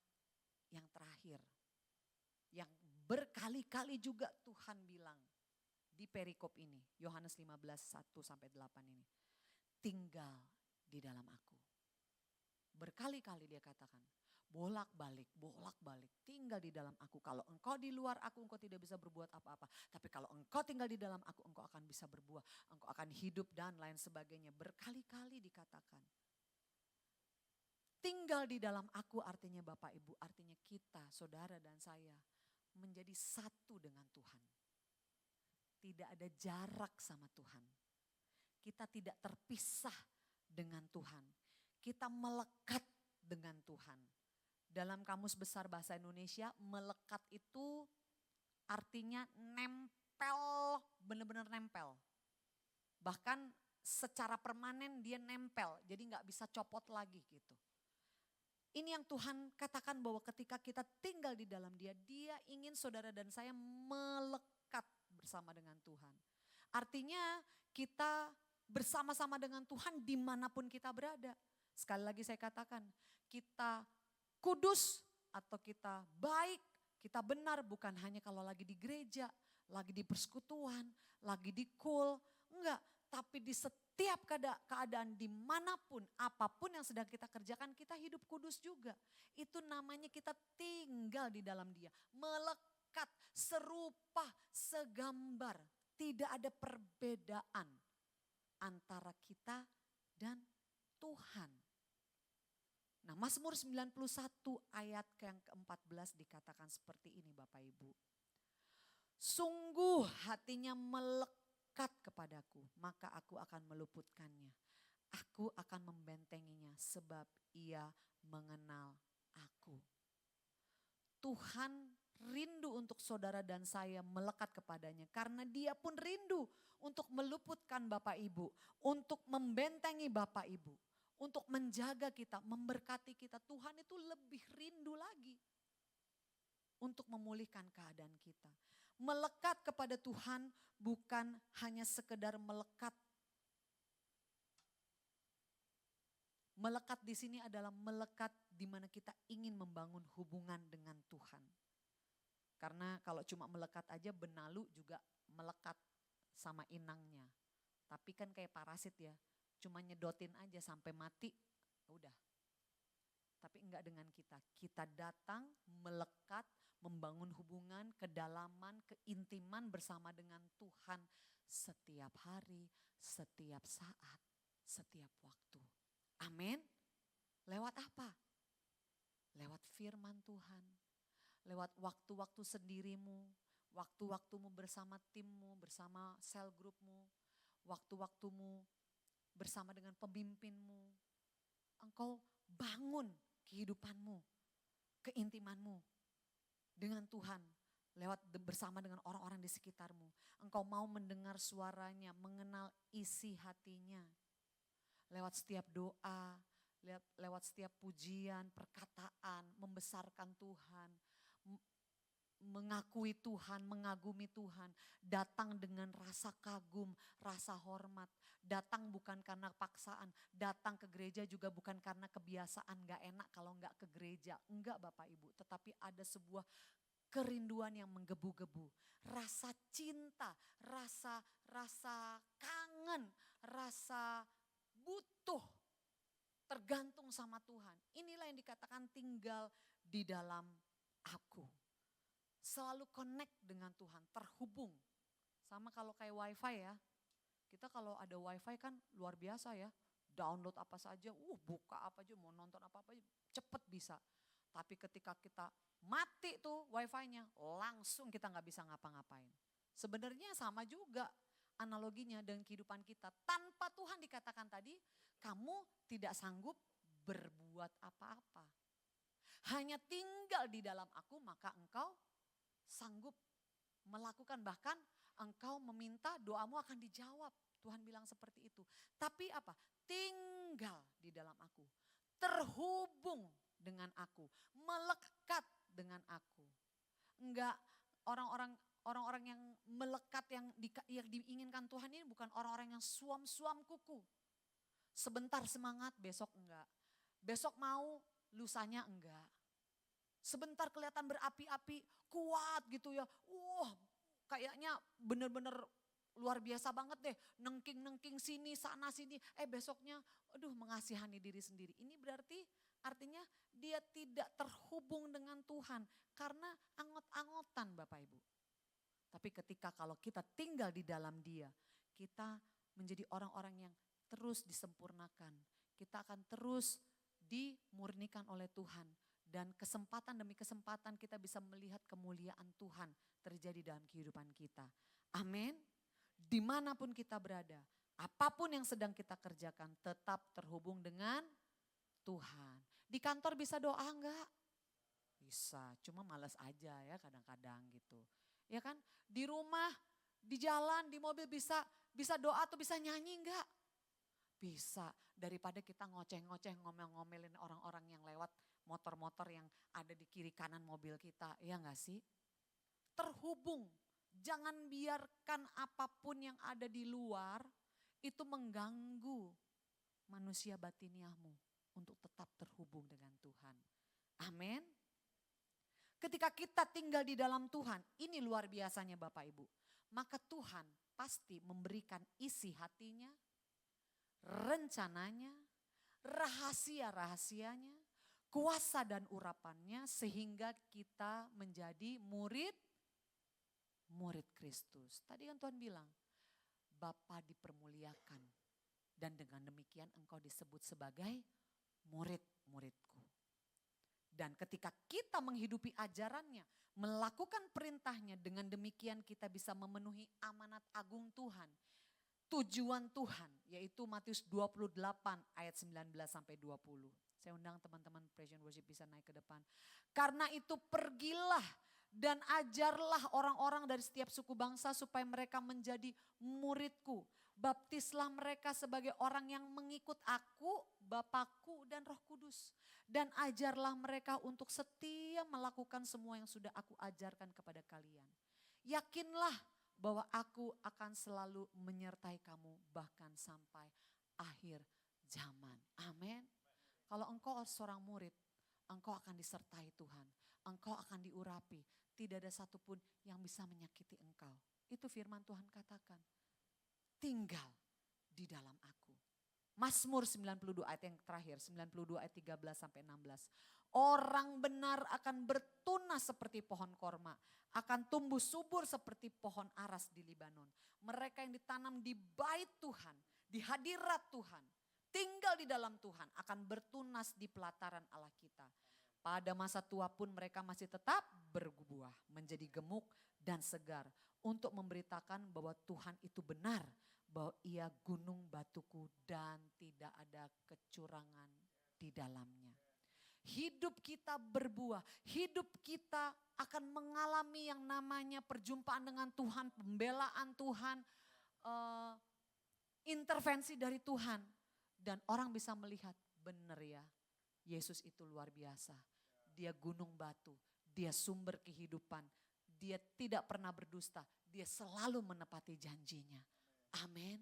yang terakhir, yang berkali-kali juga Tuhan bilang di perikop ini, Yohanes 15, 1-8 ini. Tinggal di dalam aku. Berkali-kali dia katakan, bolak-balik, tinggal di dalam aku. Kalau engkau di luar aku, engkau tidak bisa berbuat apa-apa. Tapi kalau engkau tinggal di dalam aku, engkau akan bisa berbuah. Engkau akan hidup dan lain sebagainya. Berkali-kali dikatakan. Tinggal di dalam aku artinya Bapak Ibu, artinya kita, saudara dan saya menjadi satu dengan Tuhan. Tidak ada jarak sama Tuhan. Kita tidak terpisah dengan Tuhan. Kita melekat dengan Tuhan. Dalam Kamus Besar Bahasa Indonesia, melekat itu artinya nempel, benar-benar nempel. Bahkan secara permanen dia nempel, jadi gak bisa copot lagi gitu. Ini yang Tuhan katakan bahwa ketika kita tinggal di dalam dia, dia ingin saudara dan saya melekat bersama dengan Tuhan. Artinya kita bersama-sama dengan Tuhan dimanapun kita berada. Sekali lagi saya katakan, kita kudus atau kita baik, Kita benar bukan hanya kalau lagi di gereja, lagi di persekutuan, lagi di kul, enggak. Tapi di setiap keadaan dimanapun, apapun yang sedang kita kerjakan, kita hidup kudus juga. Itu namanya kita tinggal di dalam Dia. Melekat, serupa, segambar. Tidak ada perbedaan antara kita dan Tuhan. Nah, Mazmur 91 ayat yang ke-14 dikatakan seperti ini Bapak Ibu. Sungguh hatinya melekat kepadaku, maka aku akan meluputkannya. Aku akan membentenginya sebab ia mengenal aku. Tuhan rindu untuk saudara dan saya melekat kepadanya. Karena dia pun rindu untuk meluputkan Bapak Ibu. Untuk membentengi Bapak Ibu. Untuk menjaga kita, memberkati kita. Tuhan itu lebih rindu lagi. Untuk memulihkan keadaan kita. Melekat kepada Tuhan bukan hanya sekedar melekat. Melekat di sini adalah melekat di mana kita ingin membangun hubungan dengan Tuhan. Karena kalau cuma melekat aja benalu juga melekat sama inangnya. Tapi kan kayak parasit ya, cuma nyedotin aja sampai mati, udah. Tapi enggak dengan kita. Kita datang melekat, membangun hubungan, kedalaman, keintiman bersama dengan Tuhan setiap hari, setiap saat, setiap waktu. Amin. Lewat apa? Lewat firman Tuhan. Lewat waktu-waktu sendirimu, waktu-waktumu bersama timmu, bersama sel grupmu, waktu-waktumu bersama dengan pemimpinmu. Engkau bangun kehidupanmu, keintimanmu dengan Tuhan lewat bersama dengan orang-orang di sekitarmu. Engkau mau mendengar suaranya, mengenal isi hatinya. Lewat setiap doa, lewat setiap pujian, perkataan, membesarkan Tuhan, mengakui Tuhan, mengagumi Tuhan, datang dengan rasa kagum, rasa hormat, datang bukan karena paksaan, datang ke gereja juga bukan karena kebiasaan gak enak kalau gak ke gereja, enggak Bapak Ibu, tetapi ada sebuah kerinduan yang menggebu-gebu, rasa cinta, rasa kangen, rasa butuh, tergantung sama Tuhan. Inilah yang dikatakan tinggal di dalam aku. Selalu connect dengan Tuhan, terhubung. Sama kalau kayak wifi ya. Kita kalau ada wifi kan luar biasa ya. Download apa saja, buka apa aja, mau nonton apa-apa cepet bisa. Tapi ketika kita mati tuh wifi-nya, langsung kita gak bisa ngapa-ngapain. Sebenarnya sama juga analoginya dengan kehidupan kita. Tanpa Tuhan dikatakan tadi, kamu tidak sanggup berbuat apa-apa. Hanya tinggal di dalam aku maka engkau sanggup melakukan, bahkan engkau meminta doamu akan dijawab. Tuhan bilang seperti itu. Tapi apa? Tinggal di dalam aku. Terhubung dengan aku. Melekat dengan aku. Enggak orang-orang yang melekat yang diinginkan Tuhan ini bukan orang-orang yang suam-suam kuku. Sebentar semangat, besok enggak. Besok mau, lusanya enggak. Sebentar kelihatan berapi-api, kuat gitu ya. Kayaknya bener-bener luar biasa banget deh. Nengking-nengking sini, sana sini. Besoknya, mengasihani diri sendiri. Ini berarti artinya dia tidak terhubung dengan Tuhan. Karena angot-angotan Bapak Ibu. Tapi ketika kalau kita tinggal di dalam Dia, kita menjadi orang-orang yang terus disempurnakan. Kita akan terus dimurnikan oleh Tuhan. Dan kesempatan demi kesempatan kita bisa melihat kemuliaan Tuhan terjadi dalam kehidupan kita. Amin. Dimanapun kita berada, apapun yang sedang kita kerjakan tetap terhubung dengan Tuhan. Di kantor bisa doa enggak? Bisa, cuma malas aja ya kadang-kadang gitu. Ya kan, di rumah, di jalan, di mobil bisa doa atau bisa nyanyi enggak? Bisa, daripada kita ngoceh-ngoceh ngomel-ngomelin orang-orang yang lewat motor-motor yang ada di kiri kanan mobil kita, ya enggak sih? Terhubung, jangan biarkan apapun yang ada di luar itu mengganggu manusia batiniahmu untuk tetap terhubung dengan Tuhan. Amin. Ketika kita tinggal di dalam Tuhan, ini luar biasanya Bapak Ibu. Maka Tuhan pasti memberikan isi hatinya, rencananya, rahasia-rahasianya, kuasa dan urapannya sehingga kita menjadi murid Kristus. Tadi kan Tuhan bilang, Bapa dipermuliakan dan dengan demikian engkau disebut sebagai murid-muridku. Dan ketika kita menghidupi ajarannya, melakukan perintahnya, dengan demikian kita bisa memenuhi amanat agung Tuhan. Tujuan Tuhan, yaitu Matius 28 ayat 19 sampai 20. Saya undang teman-teman Praise and Worship bisa naik ke depan. Karena itu pergilah dan ajarlah orang-orang dari setiap suku bangsa supaya mereka menjadi muridku. Baptislah mereka sebagai orang yang mengikut aku, Bapakku dan Roh Kudus. Dan ajarlah mereka untuk setia melakukan semua yang sudah aku ajarkan kepada kalian. Yakinlah bahwa aku akan selalu menyertai kamu bahkan sampai akhir zaman. Amin. Kalau engkau seorang murid, engkau akan disertai Tuhan. Engkau akan diurapi. Tidak ada satupun yang bisa menyakiti engkau. Itu firman Tuhan katakan. Tinggal di dalam aku. Mazmur 92 ayat yang terakhir, 92 ayat 13 sampai 16. Orang benar akan bertunas seperti pohon korma, akan tumbuh subur seperti pohon aras di Libanon. Mereka yang ditanam di bait Tuhan, di hadirat Tuhan, tinggal di dalam Tuhan, akan bertunas di pelataran Allah kita. Pada masa tua pun mereka masih tetap berbuah, menjadi gemuk dan segar untuk memberitakan bahwa Tuhan itu benar, bahwa ia gunung batuku dan tidak ada kecurangan di dalamnya. Hidup kita berbuah, hidup kita akan mengalami yang namanya perjumpaan dengan Tuhan, pembelaan Tuhan, intervensi dari Tuhan. Dan orang bisa melihat, benar ya, Yesus itu luar biasa. Dia gunung batu, dia sumber kehidupan, dia tidak pernah berdusta, dia selalu menepati janjinya. Amin.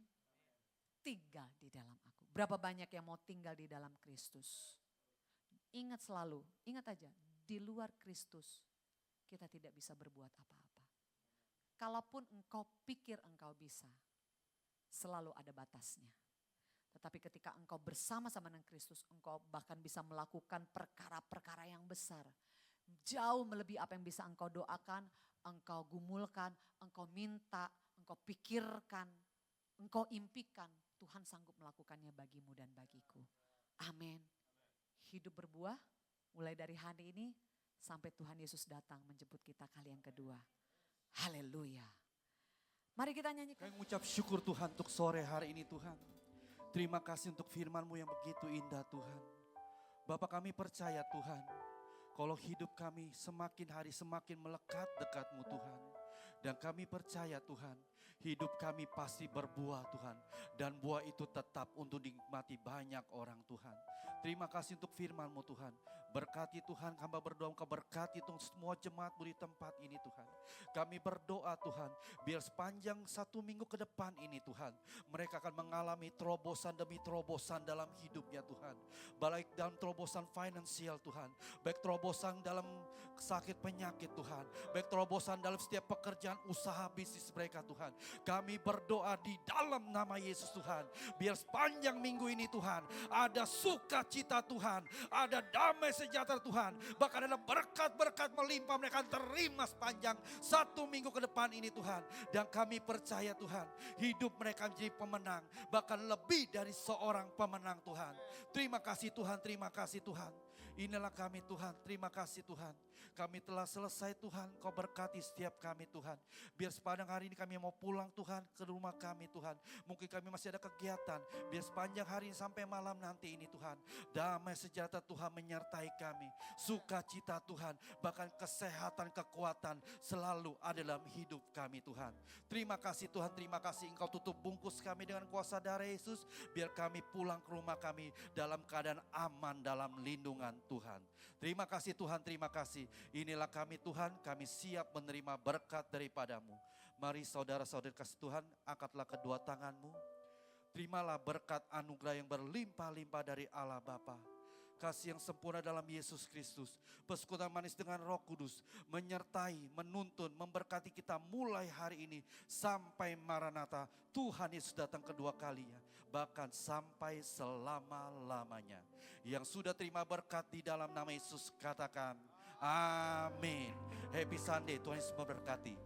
Tinggal di dalam aku. Berapa banyak yang mau tinggal di dalam Kristus? Ingat selalu, ingat aja, di luar Kristus kita tidak bisa berbuat apa-apa. Kalaupun engkau pikir engkau bisa, selalu ada batasnya. Tetapi ketika engkau bersama-sama dengan Kristus, engkau bahkan bisa melakukan perkara-perkara yang besar. Jauh melebihi apa yang bisa engkau doakan, engkau gumulkan, engkau minta, engkau pikirkan, engkau impikan. Tuhan sanggup melakukannya bagimu dan bagiku. Amin. Hidup berbuah mulai dari hari ini sampai Tuhan Yesus datang menjemput kita kali yang kedua. Haleluya. Mari kita nyanyikan. Kami mengucap syukur Tuhan untuk sore hari ini Tuhan. Terima kasih untuk firman-Mu yang begitu indah Tuhan. Bapak kami percaya Tuhan, kalau hidup kami semakin hari semakin melekat dekatmu Tuhan. Dan kami percaya Tuhan, hidup kami pasti berbuah Tuhan. Dan buah itu tetap untuk dinikmati banyak orang Tuhan. Terima kasih untuk firman-Mu Tuhan. Berkati Tuhan, hamba berdoa Engkau berkati Tuhan semua jemaat-Mu di tempat ini Tuhan. Kami berdoa Tuhan, biar sepanjang 1 minggu ke depan ini Tuhan, mereka akan mengalami terobosan demi terobosan dalam hidupnya Tuhan. Baik dalam terobosan finansial Tuhan, baik terobosan dalam sakit penyakit Tuhan, baik terobosan dalam setiap pekerjaan usaha bisnis mereka Tuhan. Kami berdoa di dalam nama Yesus Tuhan, biar sepanjang minggu ini Tuhan, ada sukacita Tuhan, ada damai sejahtera Tuhan, bahkan ada berkat-berkat melimpah mereka terima sepanjang 1 minggu ke depan ini Tuhan. Dan kami percaya Tuhan, hidup mereka menjadi pemenang, bahkan lebih dari seorang pemenang Tuhan. Terima kasih Tuhan, terima kasih Tuhan. Inilah kami Tuhan, terima kasih Tuhan. Kami telah selesai Tuhan, Kau berkati setiap kami Tuhan. Biar sepanjang hari ini kami mau pulang Tuhan ke rumah kami Tuhan. Mungkin kami masih ada kegiatan, biar sepanjang hari ini sampai malam nanti ini Tuhan. Damai sejahtera Tuhan menyertai kami. Sukacita Tuhan, bahkan kesehatan, kekuatan selalu ada dalam hidup kami Tuhan. Terima kasih Tuhan, terima kasih Engkau tutup bungkus kami dengan kuasa darah Yesus. Biar kami pulang ke rumah kami dalam keadaan aman dalam lindungan Tuhan. Terima kasih Tuhan, terima kasih. Inilah kami Tuhan, kami siap menerima berkat daripadamu. Mari saudara-saudari kasih Tuhan, angkatlah kedua tanganmu. Terimalah berkat anugerah yang berlimpah-limpah dari Allah Bapa. kasih yang sempurna dalam Yesus Kristus, persekutuan manis dengan Roh Kudus menyertai, menuntun, memberkati kita mulai hari ini sampai Maranatha. Tuhan Yesus datang kedua kalinya, bahkan sampai selama-lamanya. Yang sudah terima berkat di dalam nama Yesus katakan amin. Happy Sunday, Tuhan Yesus memberkati.